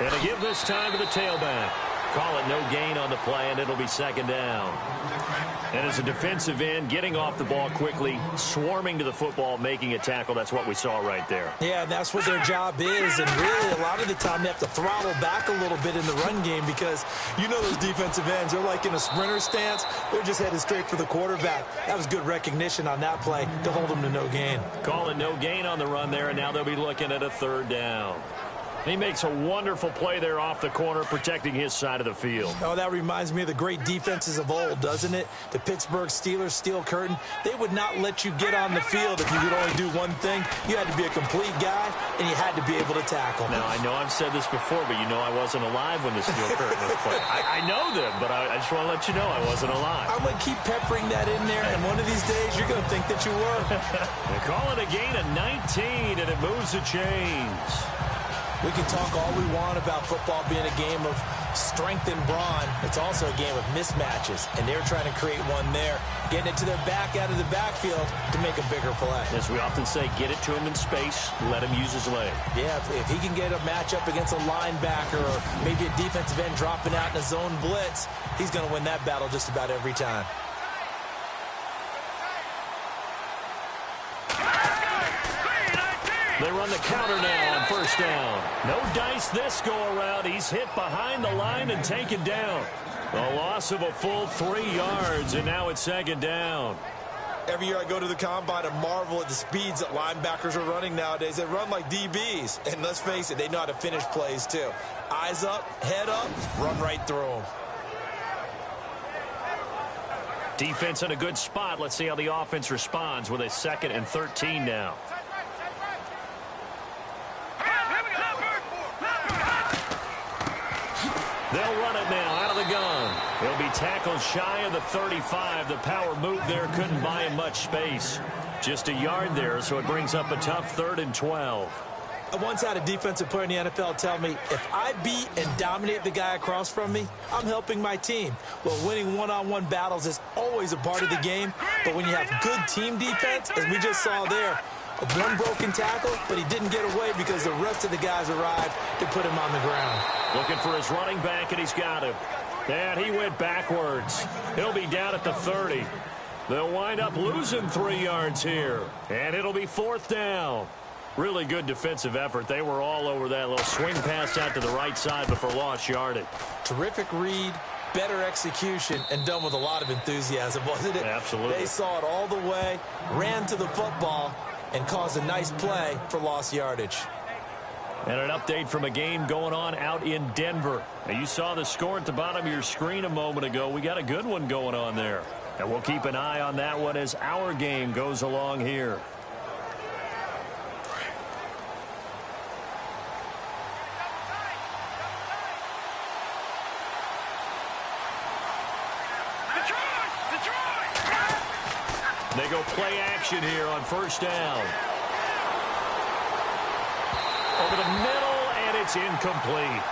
And to give this time to the tailback. Call it no gain on the play, and it'll be 2nd down. And as a defensive end, getting off the ball quickly, swarming to the football, making a tackle, that's what we saw right there. Yeah, and that's what their job is. And really, a lot of the time, they have to throttle back a little bit in the run game because you know those defensive ends, they're like in a sprinter stance. They're just headed straight for the quarterback. That was good recognition on that play to hold them to no gain. Call it no gain on the run there, and now they'll be looking at a 3rd down. He makes a wonderful play there off the corner, protecting his side of the field. Oh, that reminds me of the great defenses of old, doesn't it? The Pittsburgh Steelers, Steel Curtain, they would not let you get on the field if you could only do one thing. You had to be a complete guy, and you had to be able to tackle. Now, I know I've said this before, but you know I wasn't alive when the Steel Curtain was played. I know them, but I just want to let you know I wasn't alive. I'm going to keep peppering that in there, and one of these days you're going to think that you were. They call it a gain of 19, and it moves the chains. We can talk all we want about football being a game of strength and brawn. It's also a game of mismatches, and they're trying to create one there, getting it to their back out of the backfield to make a bigger play. As we often say, get it to him in space, let him use his leg. Yeah, if he can get a matchup against a linebacker or maybe a defensive end dropping out in a zone blitz, he's going to win that battle just about every time. They run the counter now on 1st down. No dice this go-around. He's hit behind the line and taken down. A loss of a full 3 yards, and now it's 2nd down. Every year I go to the combine and marvel at the speeds that linebackers are running nowadays. They run like DBs. And let's face it, they know how to finish plays too. Eyes up, head up, run right through them. Defense in a good spot. Let's see how the offense responds with a 2nd and 13 now. They'll run it now out of the gun. He'll be tackled shy of the 35. The power move there couldn't buy him much space. Just a yard there, so it brings up a tough 3rd and 12. I once had a defensive player in the NFL tell me, if I beat and dominate the guy across from me, I'm helping my team. Well, winning one-on-one battles is always a part of the game, but when you have good team defense, as we just saw there, one broken tackle, but he didn't get away because the rest of the guys arrived to put him on the ground. Looking for his running back, and he's got him. And he went backwards. He'll be down at the 30. They'll wind up losing 3 yards here, and it'll be 4th down. Really good defensive effort. They were all over that little swing pass out to the right side, but for lost yardage. Terrific read, better execution, and done with a lot of enthusiasm, wasn't it? Absolutely. They saw it all the way, ran to the football, and caused a nice play for lost yardage. And an update from a game going on out in Denver. Now, you saw the score at the bottom of your screen a moment ago. We got a good one going on there. And we'll keep an eye on that one as our game goes along here. They go play action here on first down. Over the middle, and it's incomplete.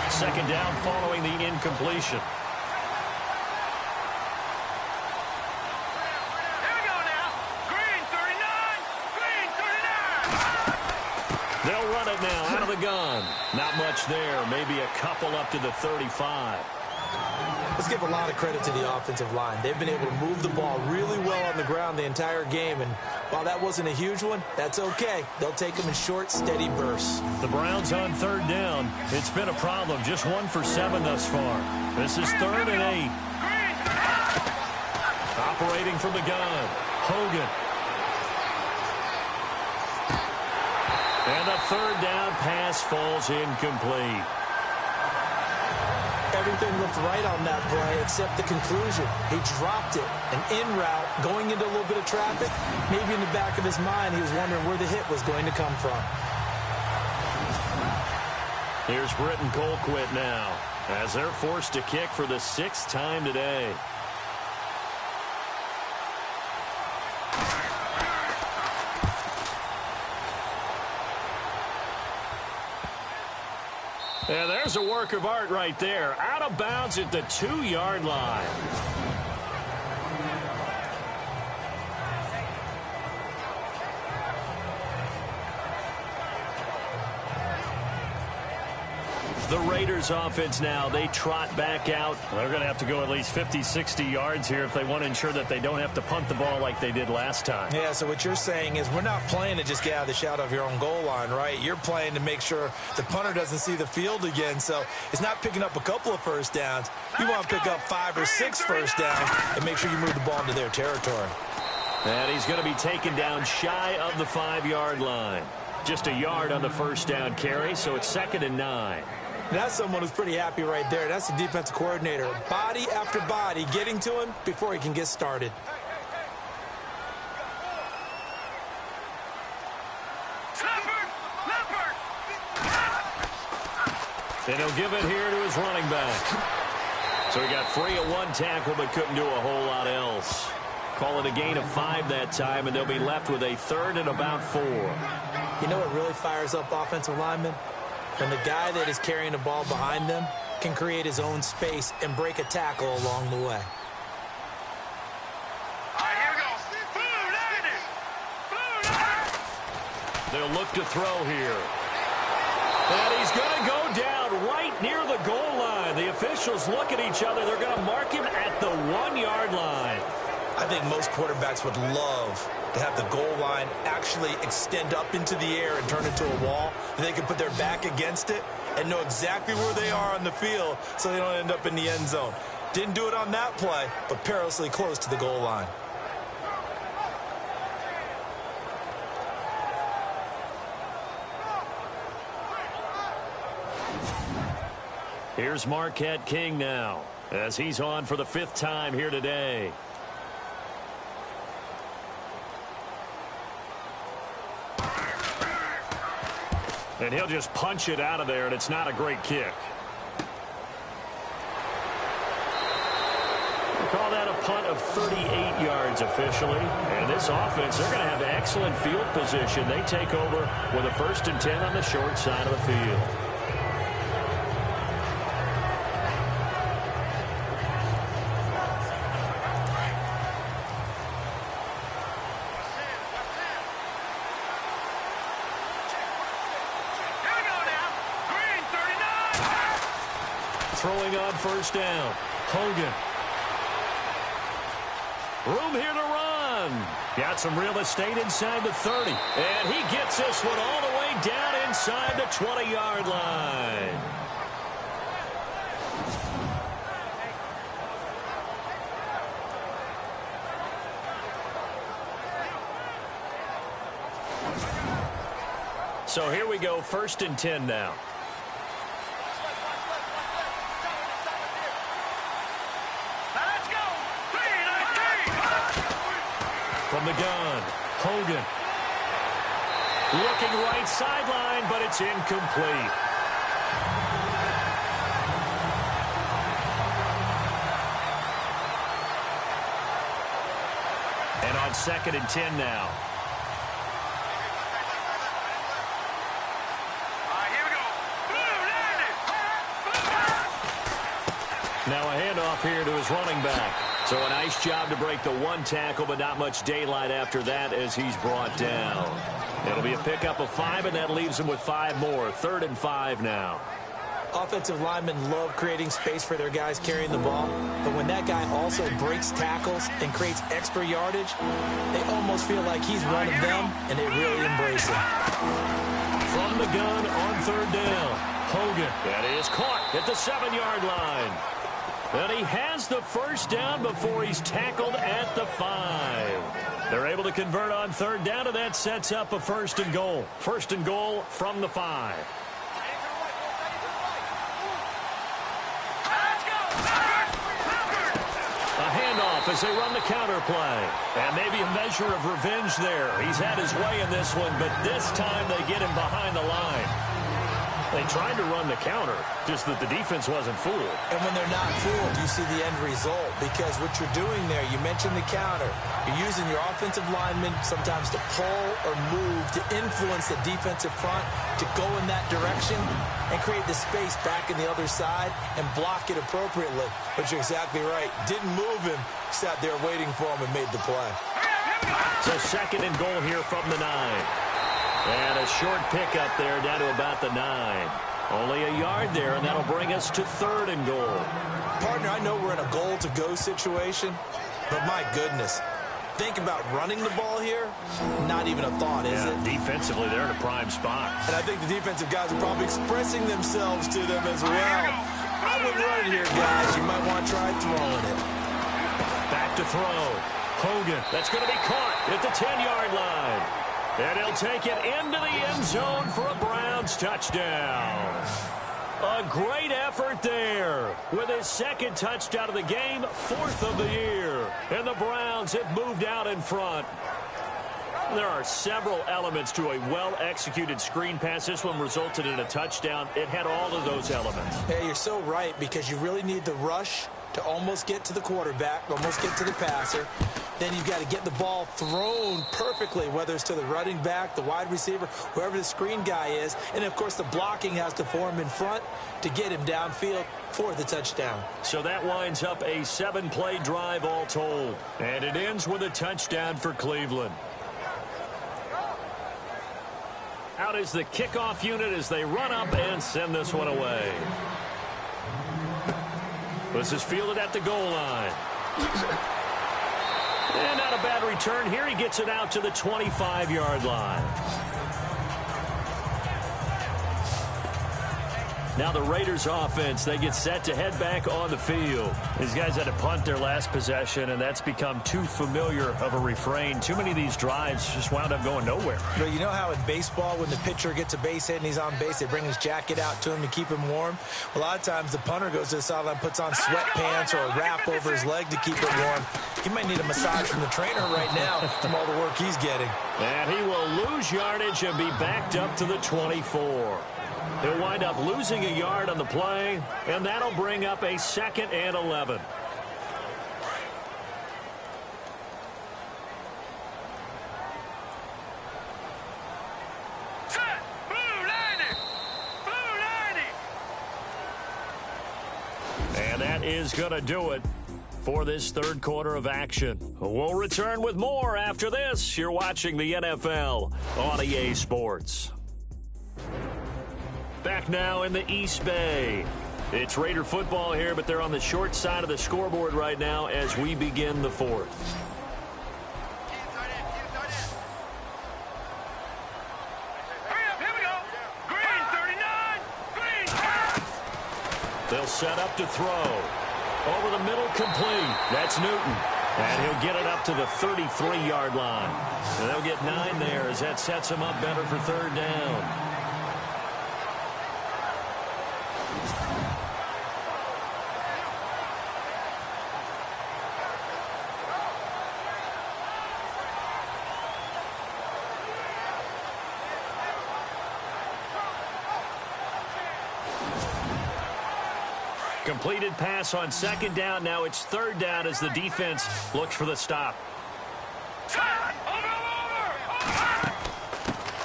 Second down following the incompletion. Here we go now. Green 39. Green 39. They'll run it now out of the gun. Not much there. Maybe a couple up to the 35. Let's give a lot of credit to the offensive line. They've been able to move the ball really well on the ground the entire game, and while that wasn't a huge one, that's okay. They'll take them in short, steady bursts. The Browns on third down. It's been a problem. Just 1 for 7 thus far. This is 3rd and 8. Operating from the gun. Hogan. And the third down pass falls incomplete. Everything looked right on that play except the conclusion. He dropped it. An in route, going into a little bit of traffic. Maybe in the back of his mind, he was wondering where the hit was going to come from. Here's Britton Colquitt now, as they're forced to kick for the 6th time today. And there's a work of art right there. Out of bounds at the 2-yard line. The Raiders offense now, they trot back out. They're going to have to go at least 50, 60 yards here if they want to ensure that they don't have to punt the ball like they did last time. Yeah, so what you're saying is we're not playing to just get out of the shadow of your own goal line, right? You're playing to make sure the punter doesn't see the field again. So it's not picking up a couple of first downs. You want to pick up 5 or 6 first downs and make sure you move the ball into their territory. And he's going to be taken down shy of the 5-yard line. Just a yard on the first down carry, so it's 2nd and 9. That's someone who's pretty happy right there. That's the defensive coordinator. Body after body getting to him before he can get started. And he'll give it here to his running back. So he got free at 1 tackle but couldn't do a whole lot else. Call it a gain of 5 that time, and they'll be left with a 3rd and about 4. You know what really fires up offensive linemen? When the guy that is carrying the ball behind them can create his own space and break a tackle along the way. All right, here we go. Blue 90. They'll look to throw here. And he's going to go down right near the goal line. The officials look at each other. They're going to mark him at the 1-yard line. I think most quarterbacks would love to have the goal line actually extend up into the air and turn into a wall. And they can put their back against it and know exactly where they are on the field so they don't end up in the end zone. Didn't do it on that play, but perilously close to the goal line. Here's Marquette King now, as he's on for the 5th time here today. And he'll just punch it out of there, and it's not a great kick. We'll call that a punt of 38 yards officially. And this offense, they're going to have excellent field position. They take over with a 1st and 10 on the short side of the field. Throwing on first down. Hogan. Room here to run. Got some real estate inside the 30. And he gets this one all the way down inside the 20-yard line. So here we go, 1st and 10 now. Let's go. 3-9-3. From the gun, Hogan. Looking right sideline, but it's incomplete. And on 2nd and 10 now. Here we go. Now a handoff here to his running back. So a nice job to break the one tackle, but not much daylight after that as he's brought down. It'll be a pickup of 5, and that leaves him with 5 more. 3rd and 5 now. Offensive linemen love creating space for their guys carrying the ball, but when that guy also breaks tackles and creates extra yardage, they almost feel like he's one of them, and they really embrace it. From the gun on 3rd down, Hogan. That is caught at the 7-yard line. And he has the 1st down before he's tackled at the 5. They're able to convert on 3rd down, and that sets up a 1st and goal. 1st and goal from the 5. A handoff as they run the counter play. And maybe a measure of revenge there. He's had his way in this one, but this time they get him behind the line. They tried to run the counter, just that the defense wasn't fooled. And when they're not fooled, you see the end result, because what you're doing there, you mentioned the counter. You're using your offensive linemen sometimes to pull or move to influence the defensive front to go in that direction and create the space back in the other side and block it appropriately. But you're exactly right. Didn't move him, sat there waiting for him and made the play. So 2nd and goal here from the 9. And a short pickup there down to about the 9. Only a yard there, and that'll bring us to 3rd and goal. Partner, I know we're in a goal-to-go situation, but my goodness, think about running the ball here. Not even a thought, is it? Defensively, they're in a prime spot. And I think the defensive guys are probably expressing themselves to them as well. I wouldn't run it here, guys. You might want to try throwing it. Back to throw. Hogan. That's going to be caught at the 10-yard line. And he'll take it into the end zone for a Browns touchdown. A great effort there with his 2nd touchdown of the game, 4th of the year. And the Browns have moved out in front. There are several elements to a well-executed screen pass. This one resulted in a touchdown. It had all of those elements. Yeah, you're so right, because you really need the rush to almost get to the quarterback, almost get to the passer. Then you've got to get the ball thrown perfectly, whether it's to the running back, the wide receiver, whoever the screen guy is. And, of course, the blocking has to form in front to get him downfield for the touchdown. So that winds up a 7-play drive all told. And it ends with a touchdown for Cleveland. Out is the kickoff unit as they run up and send this one away. This is fielded at the goal line. And not a bad return here. He gets it out to the 25-yard line. Now the Raiders offense, they get set to head back on the field. These guys had to punt their last possession, and that's become too familiar of a refrain. Too many of these drives just wound up going nowhere. But you know how in baseball, when the pitcher gets a base hit and he's on base, they bring his jacket out to him to keep him warm? A lot of times the punter goes to the sideline, puts on sweatpants or a wrap over his leg to keep it warm. He might need a massage from the trainer right now from all the work he's getting. And he will lose yardage and be backed up to the 24. He'll wind up losing a yard on the play, and that'll bring up a 2nd and 11. Set. Blue 90. Blue 90. And that is going to do it for this 3rd quarter of action. We'll return with more after this. You're watching the NFL on EA Sports. Back now in the East Bay. It's Raider football here, but they're on the short side of the scoreboard right now as we begin the 4th. Here we go. Green 39. Green 10. They'll set up to throw. Over the middle, complete. That's Newton. And he'll get it up to the 33-yard line. And they'll get 9 there as that sets him up better for third down. Completed pass on second down. Now it's third down as the defense looks for the stop.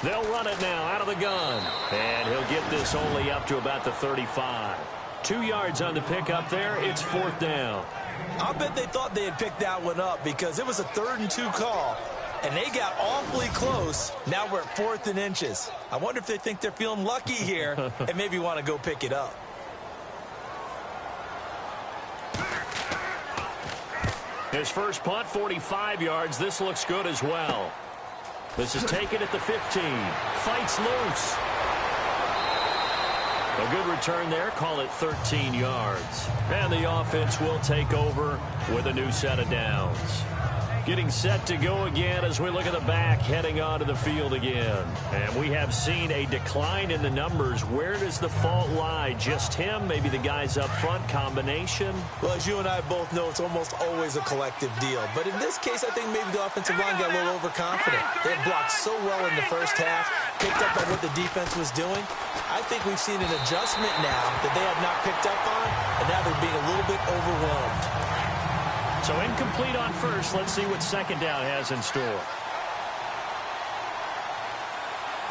They'll run it now out of the gun. And he'll get this only up to about the 35. 2 yards on the pickup there. It's fourth down. I'll bet they thought they had picked that one up because it was a 3rd and 2 call. And they got awfully close. Now we're at 4th and inches. I wonder if they think they're feeling lucky here and maybe want to go pick it up. His first punt, 45 yards. This looks good as well. This is taken at the 15. Fights loose. A good return there. Call it 13 yards. And the offense will take over with a new set of downs. Getting set to go again as we look at the back heading onto the field again. And we have seen a decline in the numbers. Where does the fault lie? Just him? Maybe the guys up front? Combination? Well, as you and I both know, it's almost always a collective deal. But in this case, I think maybe the offensive line got a little overconfident. They had blocked so well in the first half, picked up on what the defense was doing. I think we've seen an adjustment now that they have not picked up on, and now they're being a little bit overwhelmed. So incomplete on first. Let's see what second down has in store.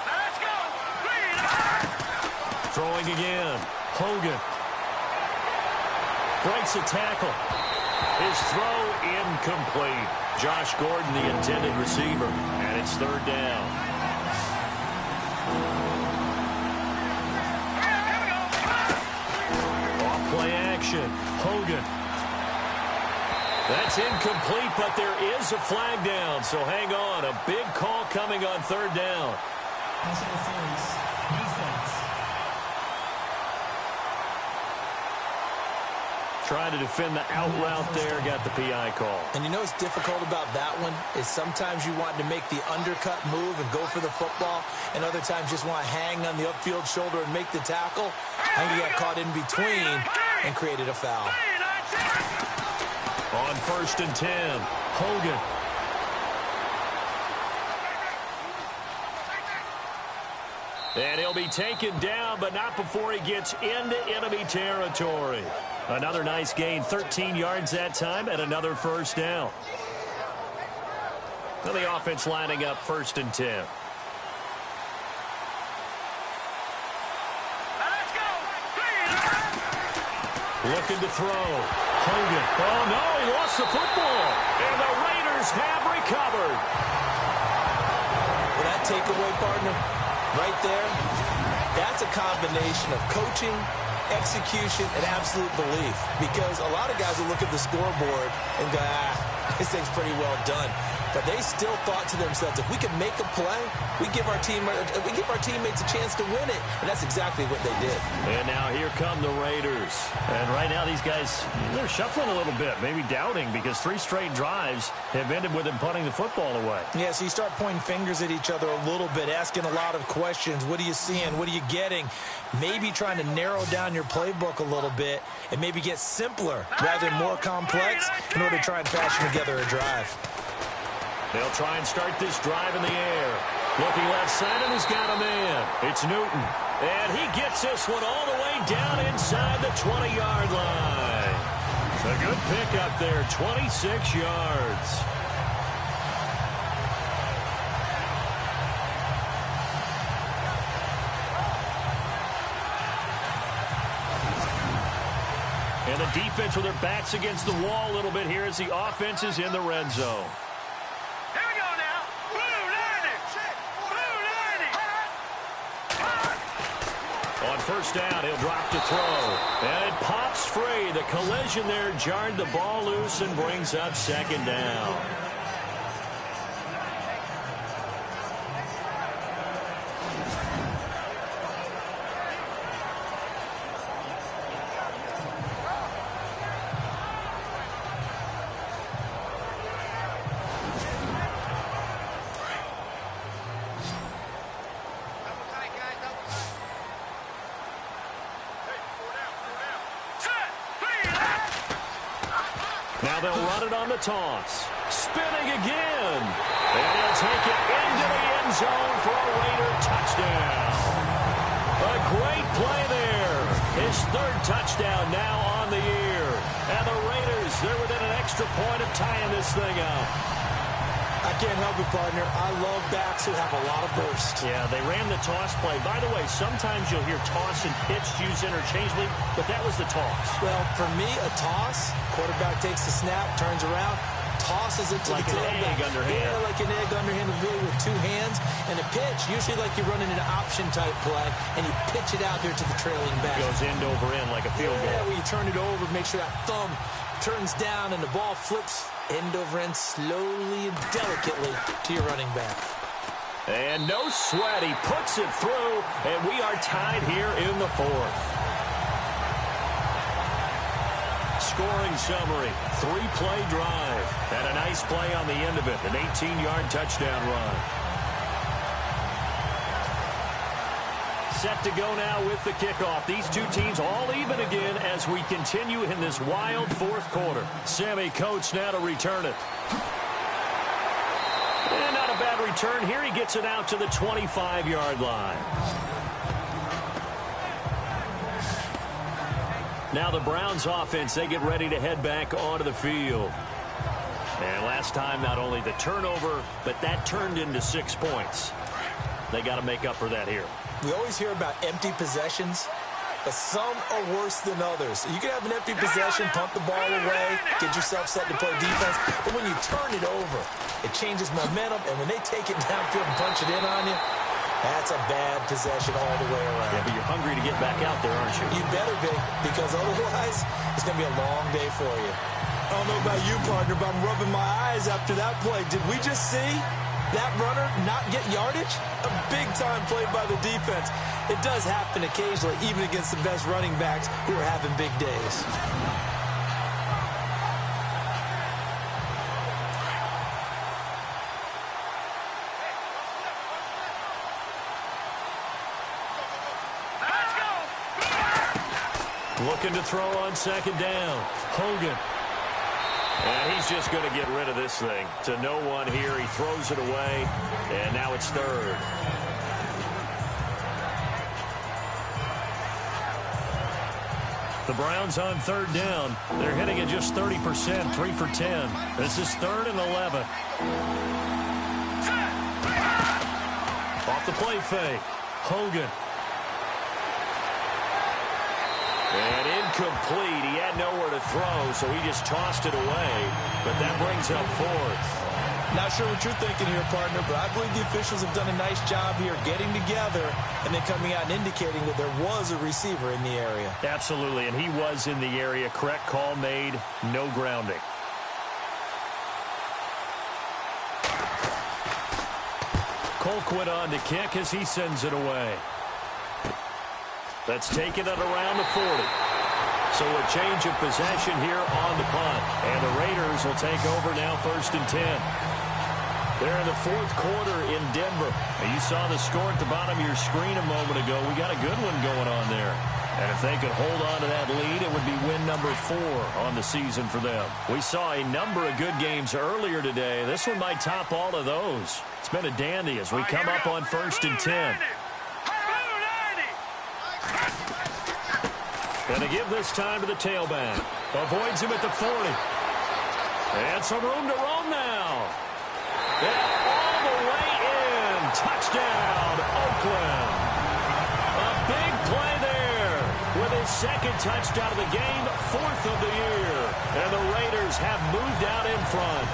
Let's go. Throwing again. Hogan. Breaks a tackle. His throw incomplete. Josh Gordon, the intended receiver. And it's third down. Off play action. Hogan. That's incomplete, but there is a flag down, so hang on. A big call coming on third down. Trying to defend the out route there, got the PI call. And you know what's difficult about that one is sometimes you want to make the undercut move and go for the football, and other times just want to hang on the upfield shoulder and make the tackle. I think he got caught in between and created a foul. On 1st and 10, Hogan. And he'll be taken down, but not before he gets into enemy territory. Another nice gain, 13 yards that time, and another first down. Now the offense lining up 1st and 10. Looking to throw. Hogan. Oh, no, he lost the football. And the Raiders have recovered. Well, that takeaway, partner, right there, that's a combination of coaching, execution, and absolute belief. Because a lot of guys will look at the scoreboard and go, this thing's pretty well done. But they still thought to themselves, if we can make a play, we give our teammates a chance to win it. And that's exactly what they did. And now here come the Raiders. And right now these guys, they're shuffling a little bit, maybe doubting, because 3 straight drives have ended with them punting the football away. Yeah, so you start pointing fingers at each other a little bit, asking a lot of questions. What are you seeing? What are you getting? Maybe trying to narrow down your playbook a little bit and maybe get simpler rather than more complex in order to try and fashion together a drive. They'll try and start this drive in the air. Looking left side, and he's got a man. It's Newton. And he gets this one all the way down inside the 20-yard line. A good pickup there, 26 yards. And the defense with their backs against the wall a little bit here as the offense is in the red zone. On first down, he'll drop to throw. And it pops free. The collision there jarred the ball loose and brings up second down. Now they'll run it on the toss. Spinning again. And he'll take it into the end zone for a Raider touchdown. A great play there. His third touchdown now on the year. And the Raiders, they're within an extra point of tying this thing up. I can't help it, partner. I love backs who have a lot of burst. Yeah, they ran the toss play. By the way, sometimes you'll hear toss and pitch used interchangeably, but that was the toss. Well, for me, a toss, quarterback takes the snap, turns around, tosses it to like the an tailback. egg underhand. Yeah, like an egg underhand, really with two hands. And a pitch, usually like you're running an option-type play, and you pitch it out there to the trailing back. Goes end over end like a field goal. Yeah, where you turn it over, make sure that thumb turns down, and the ball flips end over end slowly and delicately to your running back. And no sweat. He puts it through, and we are tied here in the fourth. Scoring summary, 3-play drive, and a nice play on the end of it, an 18-yard touchdown run. Set to go now with the kickoff. These two teams all even again as we continue in this wild fourth quarter. Sammy Coates now to return it. And not a bad return here. He gets it out to the 25-yard line. Now the Browns offense, they get ready to head back onto the field. And last time, not only the turnover, but that turned into 6 points. They got to make up for that here. We always hear about empty possessions, but some are worse than others. You can have an empty possession, pump the ball away, get yourself set to play defense, but when you turn it over, it changes momentum, and when they take it downfield and punch it in on you, that's a bad possession all the way around. Yeah, but you're hungry to get back out there, aren't you? You better be, because otherwise, it's going to be a long day for you. I don't know about you, partner, but I'm rubbing my eyes after that play. Did we just see that runner not get yardage? A big-time play by the defense. It does happen occasionally, even against the best running backs who are having big days. Looking to throw on second down. Hogan. And he's just going to get rid of this thing. To no one here. He throws it away. And now it's third. The Browns on third down. They're hitting at just 30%, 3 for 10. This is 3rd and 11. Off the play fake. Hogan. And incomplete. He had nowhere to throw, so he just tossed it away. But that brings up 4th. Not sure what you're thinking here, partner, but I believe the officials have done a nice job here getting together and then coming out and indicating that there was a receiver in the area. Absolutely, and he was in the area. Correct call made. No grounding. Colquitt on to kick as he sends it away. That's taken at around the 40. So a change of possession here on the punt. And the Raiders will take over now 1st and 10. They're in the 4th quarter in Denver. And you saw the score at the bottom of your screen a moment ago. We got a good one going on there. And if they could hold on to that lead, it would be win number 4 on the season for them. We saw a number of good games earlier today. This one might top all of those. It's been a dandy as we come up on 1st and 10. And to give this time to the tailback. Avoids him at the 40. And some room to roam now. And all the way in. Touchdown, Oakland. A big play there with his 2nd touchdown of the game, 4th of the year. And the Raiders have moved out in front.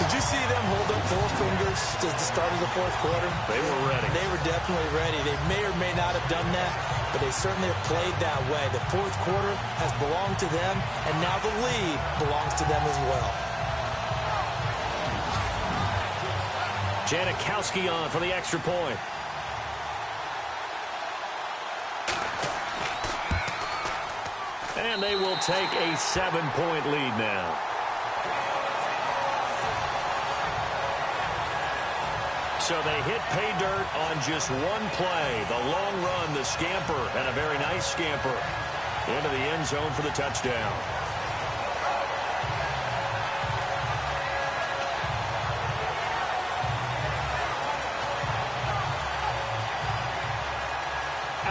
Did you see them hold up 4 fingers at the start of the 4th quarter? They were ready. They were definitely ready. They may or may not have done that, but they certainly have played that way. The 4th quarter has belonged to them, and now the lead belongs to them as well. Janikowski on for the extra point. And they will take a 7-point lead now. So they hit pay dirt on just one play. The long run, the scamper, and a very nice scamper into the end zone for the touchdown.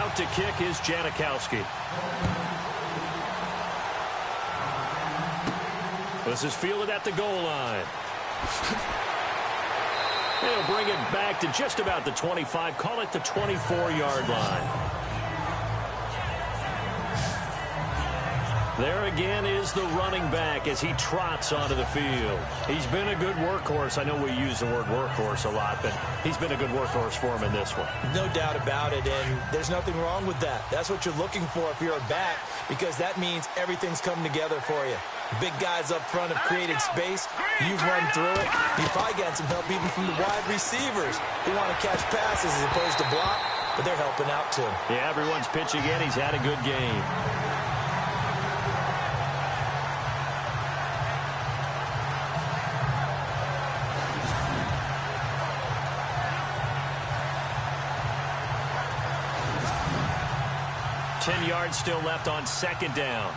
Out to kick is Janikowski. This is fielded at the goal line. He'll bring it back to just about the 25. Call it the 24-yard line. There again is the running back as he trots onto the field. He's been a good workhorse. I know we use the word workhorse a lot, but he's been a good workhorse for him in this one. No doubt about it, and there's nothing wrong with that. That's what you're looking for if you're a back, because that means everything's coming together for you. Big guys up front have created space. You've run through it. You've probably gotten some help even from the wide receivers who want to catch passes as opposed to block, but they're helping out too. Yeah, everyone's pitching in. He's had a good game. Yards still left on second down.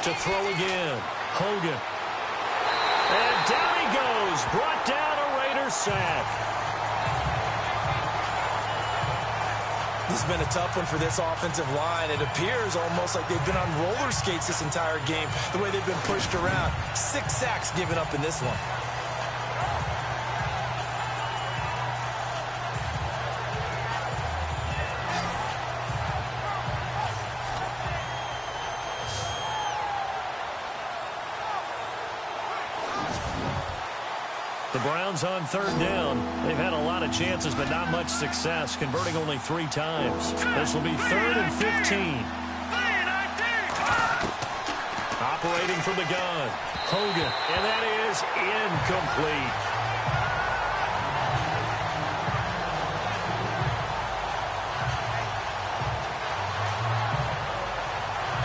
To throw again. Hogan. And down he goes. Brought down a Raiders sack. This has been a tough one for this offensive line. It appears almost like they've been on roller skates this entire game, the way they've been pushed around. 6 sacks given up in this one. The Browns on third down. They've had a lot of chances, but not much success, converting only 3 times. This will be 3rd and 15. Operating from the gun. Hogan, and that is incomplete.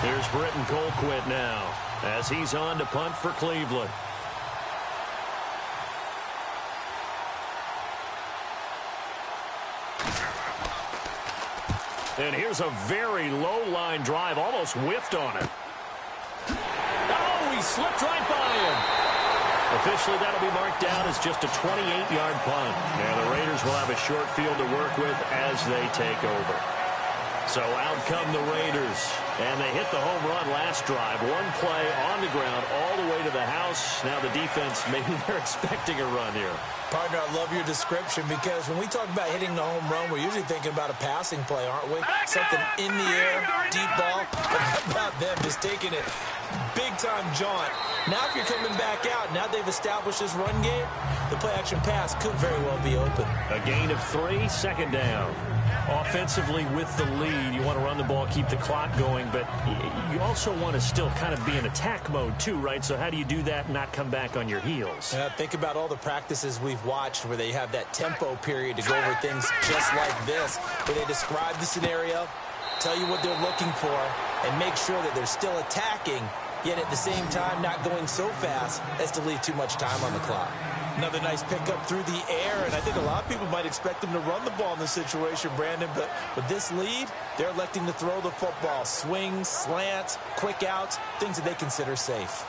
Here's Britton Colquitt now as he's on to punt for Cleveland. And here's a very low line drive, almost whiffed on it. Oh, he slipped right by him. Officially, that'll be marked down as just a 28-yard punt. And the Raiders will have a short field to work with as they take over. So out come the Raiders, and they hit the home run last drive. One play on the ground all the way to the house. Now the defense, maybe they're expecting a run here. Partner, I love your description, because when we talk about hitting the home run, we're usually thinking about a passing play, aren't we? Something in the air, deep ball. But how about them just taking it big-time jaunt? Now if you're coming back out, now they've established this run game, the play-action pass could very well be open. A gain of 3, second down. Offensively with the lead, you want to run the ball, keep the clock going, but you also want to still kind of be in attack mode too, right? So how do you do that and not come back on your heels? Think about all the practices we've watched where they have that tempo period to go over things just like this, where they describe the scenario, tell you what they're looking for, and make sure that they're still attacking, yet at the same time not going so fast as to leave too much time on the clock. Another nice pickup through the air, and I think a lot of people might expect them to run the ball in this situation, Brandon, but with this lead, they're electing to throw the football. Swings, slants, quick outs, things that they consider safe.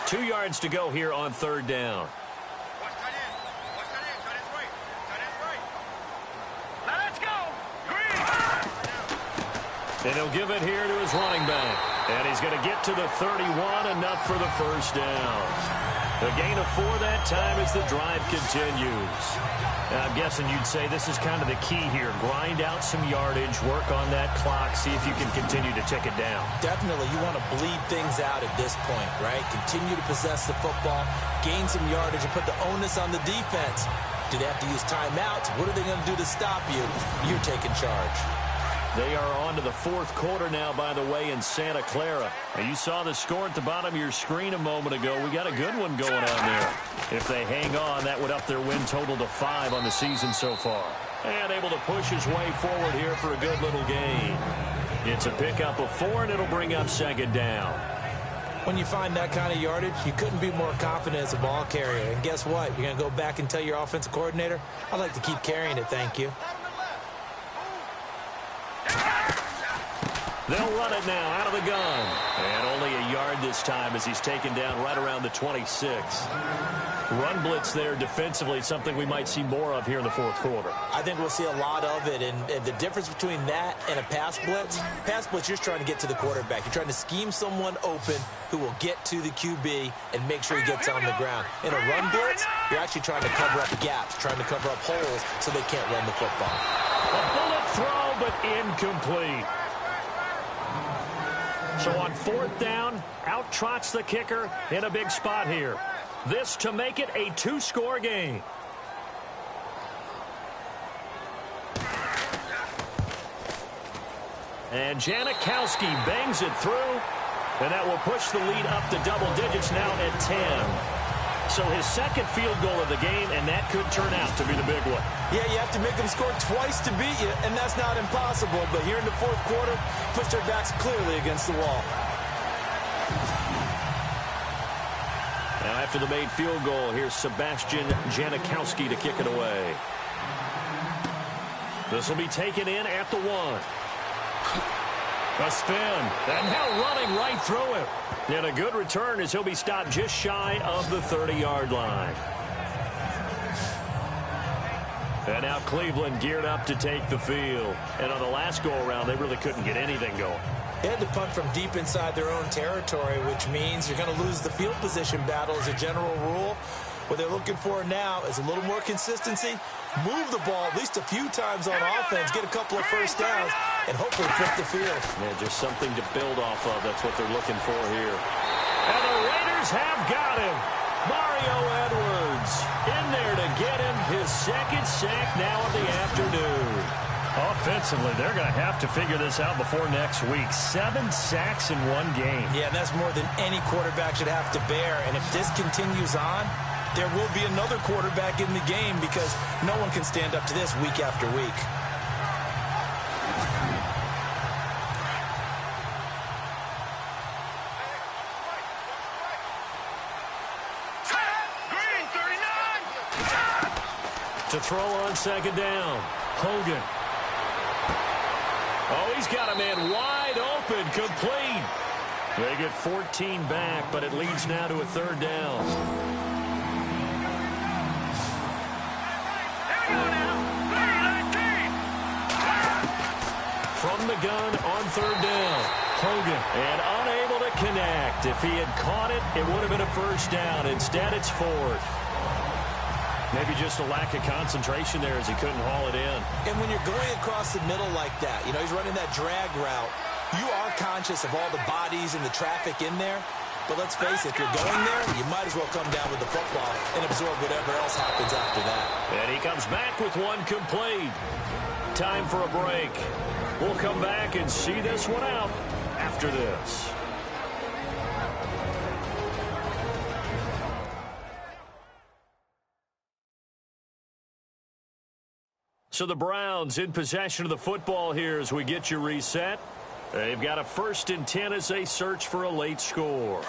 2 yards to go here on third down. Let's go. And he'll give it here to his running back. And he's going to get to the 31, enough for the first down. A gain of 4 that time as the drive continues. Now, I'm guessing you'd say this is kind of the key here. Grind out some yardage, work on that clock, see if you can continue to tick it down. Definitely, you want to bleed things out at this point, right? Continue to possess the football, gain some yardage, and put the onus on the defense. Do they have to use timeouts? What are they going to do to stop you? You're taking charge. They are on to the 4th quarter now, by the way, in Santa Clara. Now, you saw the score at the bottom of your screen a moment ago. We got a good one going on there. If they hang on, that would up their win total to 5 on the season so far. And able to push his way forward here for a good little gain. It's a pickup of 4, and it'll bring up second down. When you find that kind of yardage, you couldn't be more confident as a ball carrier. And guess what? You're going to go back and tell your offensive coordinator, I'd like to keep carrying it, thank you. They'll run it now out of the gun. And only a yard this time as he's taken down right around the 26. Run blitz there defensively, something we might see more of here in the fourth quarter. I think we'll see a lot of it, and the difference between that and a pass blitz, you're just trying to get to the quarterback. You're trying to scheme someone open who will get to the QB and make sure he gets on the ground. In a run blitz, you're actually trying to cover up gaps, trying to cover up holes so they can't run the football. A bullet throw, but incomplete. So on fourth down, out trots the kicker in a big spot here. This to make it a two-score game. And Janikowski bangs it through, and that will push the lead up to double digits now at 10. So his second field goal of the game, and that could turn out to be the big one. Yeah, you have to make them score twice to beat you, and that's not impossible. But here in the fourth quarter, pushed their backs clearly against the wall. Now after the made field goal, here's Sebastian Janikowski to kick it away. This will be taken in at the 1. A spin, and now running right through it. And a good return as he'll be stopped just shy of the 30-yard line. And now Cleveland geared up to take the field. And on the last go-around, they really couldn't get anything going. They had to punt from deep inside their own territory, which means you're going to lose the field position battle as a general rule. What they're looking for now is a little more consistency, move the ball at least a few times on offense, get a couple of first downs, and hopefully flip the field. Yeah, just something to build off of. That's what they're looking for here. And the Raiders have got him. Mario Edwards in there to get him his second sack now of the afternoon. Offensively, they're going to have to figure this out before next week. 7 sacks in one game. Yeah, and that's more than any quarterback should have to bear. And if this continues on, there will be another quarterback in the game because no one can stand up to this week after week. To throw on second down, Hogan. Oh, he's got a man wide open, complete. They get 14 back, but it leads now to a third down. From the gun on third down, Hogan, and unable to connect. If he had caught it, it would have been a first down. Instead, it's fourth. Maybe just a lack of concentration there as he couldn't haul it in. And when you're going across the middle like that, you know, he's running that drag route, you are conscious of all the bodies and the traffic in there. But let's face it, if you're going there, you might as well come down with the football and absorb whatever else happens after that. And he comes back with one complete. Time for a break. We'll come back and see this one out after this. So the Browns in possession of the football here as we get you reset. They've got a 1st and 10 as they search for a late score.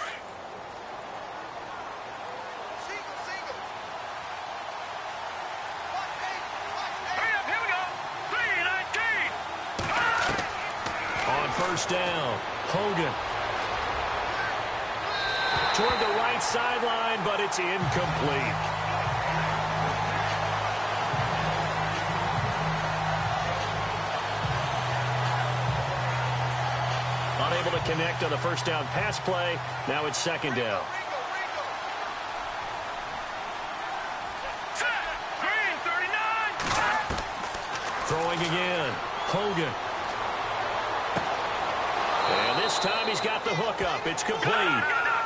On first down, Hogan. Toward the right sideline, but it's incomplete. Unable to connect on the first down pass play. Now it's second down. Throwing again. Hogan. And this time he's got the hook up. It's complete.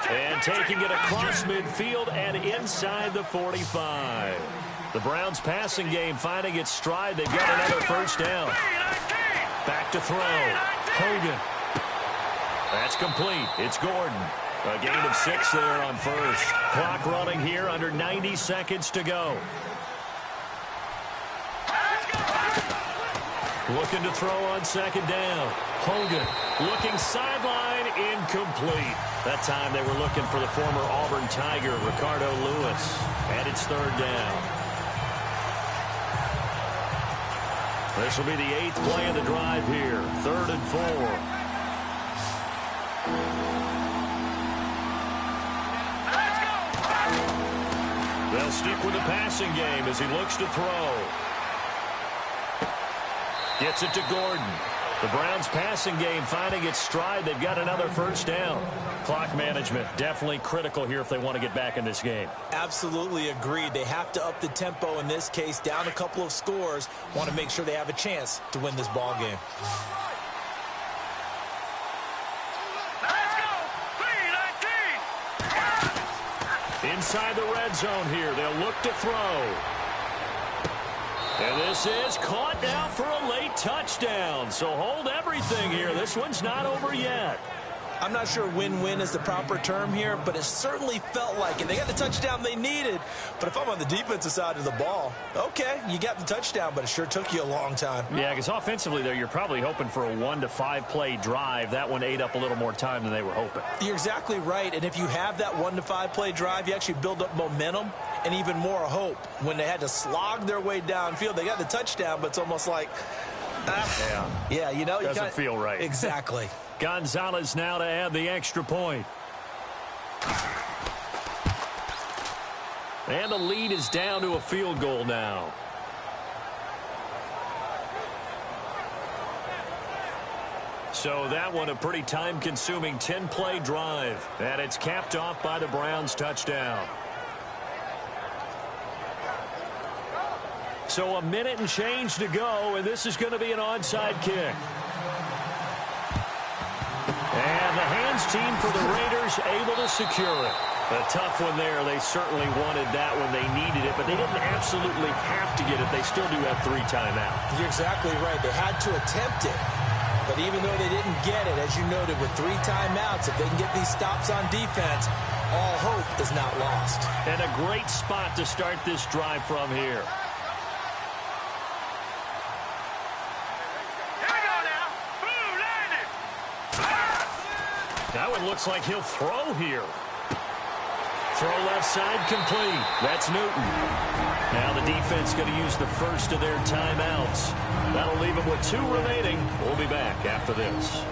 And taking it across midfield and inside the 45. The Browns passing game finding its stride. They've got another first down. Back to throw. Hogan. That's complete. It's Gordon. A gain of 6 there on first. Clock running here, under 90 seconds to go. Looking to throw on second down. Hogan looking sideline, incomplete. That time they were looking for the former Auburn Tiger, Ricardo Lewis. And it's third down. This will be the 8th play of the drive here. 3rd and 4. stick with the passing game as he looks to throw. Gets it to Gordon. The Browns' passing game finding its stride. They've got another first down. Clock management definitely critical here if they want to get back in this game. Absolutely agreed. They have to up the tempo in this case, down a couple of scores. Want to make sure they have a chance to win this ball game. Let's go. 3-19. Inside the red zone here. They'll look to throw. And this is caught now for a late touchdown. So hold everything here. This one's not over yet. I'm not sure win-win is the proper term here, but it certainly felt like it. They got the touchdown they needed. But if I'm on the defensive side of the ball, okay, you got the touchdown, but it sure took you a long time. Yeah, because offensively there, you're probably hoping for a 1 to 5 play drive. That one ate up a little more time than they were hoping. You're exactly right. And if you have that 1 to 5 play drive, you actually build up momentum and even more hope. When they had to slog their way downfield, they got the touchdown, but it's almost like, yeah, you know, doesn't feel right. Exactly. Gonzalez now to add the extra point. And the lead is down to a field goal now. So that one a pretty time-consuming 10-play drive. And it's capped off by the Browns' touchdown. So a minute and change to go, and this is going to be an onside kick. And the hands team for the Raiders able to secure it. A tough one there. They certainly wanted that when they needed it, but they didn't absolutely have to get it. They still do have 3 timeouts. You're exactly right. They had to attempt it. But even though they didn't get it, as you noted, with 3 timeouts, if they can get these stops on defense, all hope is not lost. And a great spot to start this drive from here. That one looks like he'll throw here. Throw left side complete. That's Newton. Now the defense going to use the first of their timeouts. That'll leave them with 2 remaining. We'll be back after this.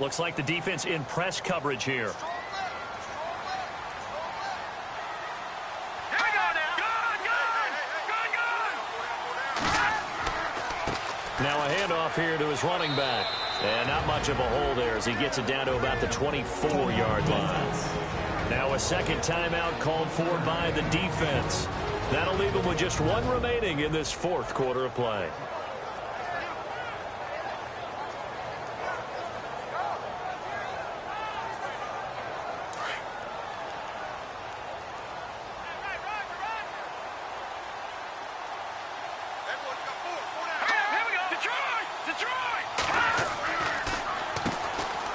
Looks like the defense in press coverage here. Now a handoff here to his running back. And not much of a hole there as he gets it down to about the 24-yard line. Now a second timeout called for by the defense. That'll leave them with just 1 remaining in this 4th quarter of play.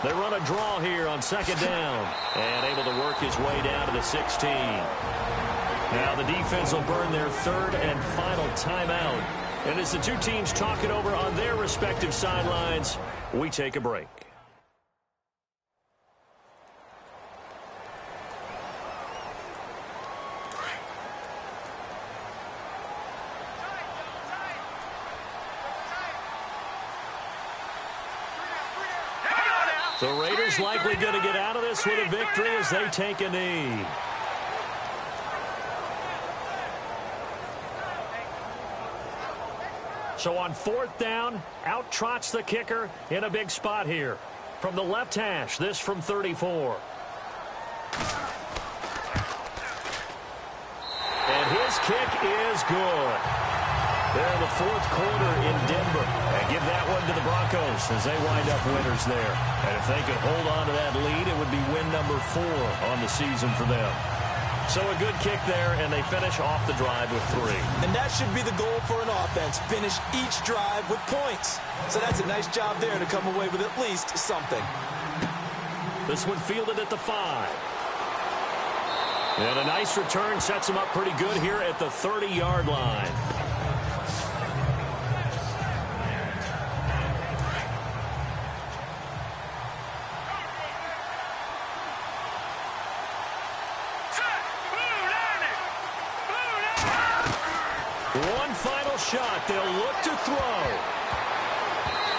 They run a draw here on 2nd down and able to work his way down to the 16. Now the defense will burn their 3rd and final timeout. And as the 2 teams talk it over on their respective sidelines, we take a break. The Raiders likely going to get out of this with a victory as they take a knee. So on 4th down, out trots the kicker in a big spot here. From the left hash, this from 34. And his kick is good. They're in the 4th quarter in Denver. And give that one to the Broncos as they wind up winners there. And if they could hold on to that lead, it would be win number 4 on the season for them. So a good kick there, and they finish off the drive with 3. And that should be the goal for an offense. Finish each drive with points. So that's a nice job there to come away with at least something. This one fielded at the 5. And a nice return sets them up pretty good here at the 30-yard line. One final shot. They'll look to throw.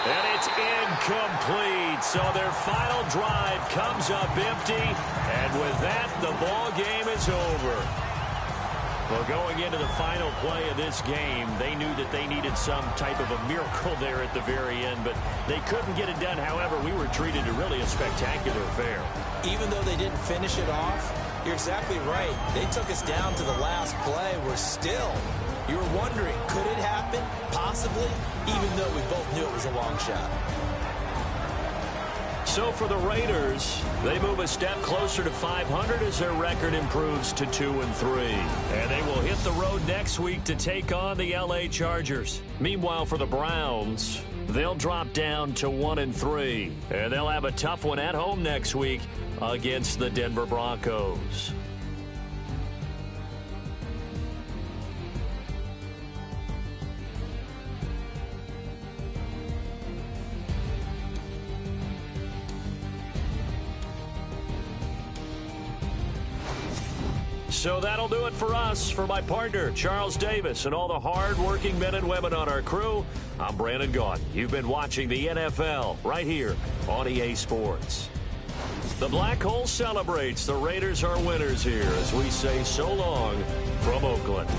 And it's incomplete. So their final drive comes up empty. And with that, the ball game is over. Well, going into the final play of this game, they knew that they needed some type of a miracle there at the very end, but they couldn't get it done. However, we were treated to really a spectacular affair. Even though they didn't finish it off, you're exactly right. They took us down to the last play. You were wondering, could it happen? Possibly, even though we both knew it was a long shot. So for the Raiders, they move a step closer to 500 as their record improves to 2-3. And they will hit the road next week to take on the LA Chargers. Meanwhile, for the Browns, they'll drop down to 1-3. And they'll have a tough one at home next week against the Denver Broncos. So that'll do it for us. For my partner, Charles Davis, and all the hard-working men and women on our crew, I'm Brandon Gaudin. You've been watching the NFL right here on EA Sports. The Black Hole celebrates. The Raiders are winners here as we say so long from Oakland.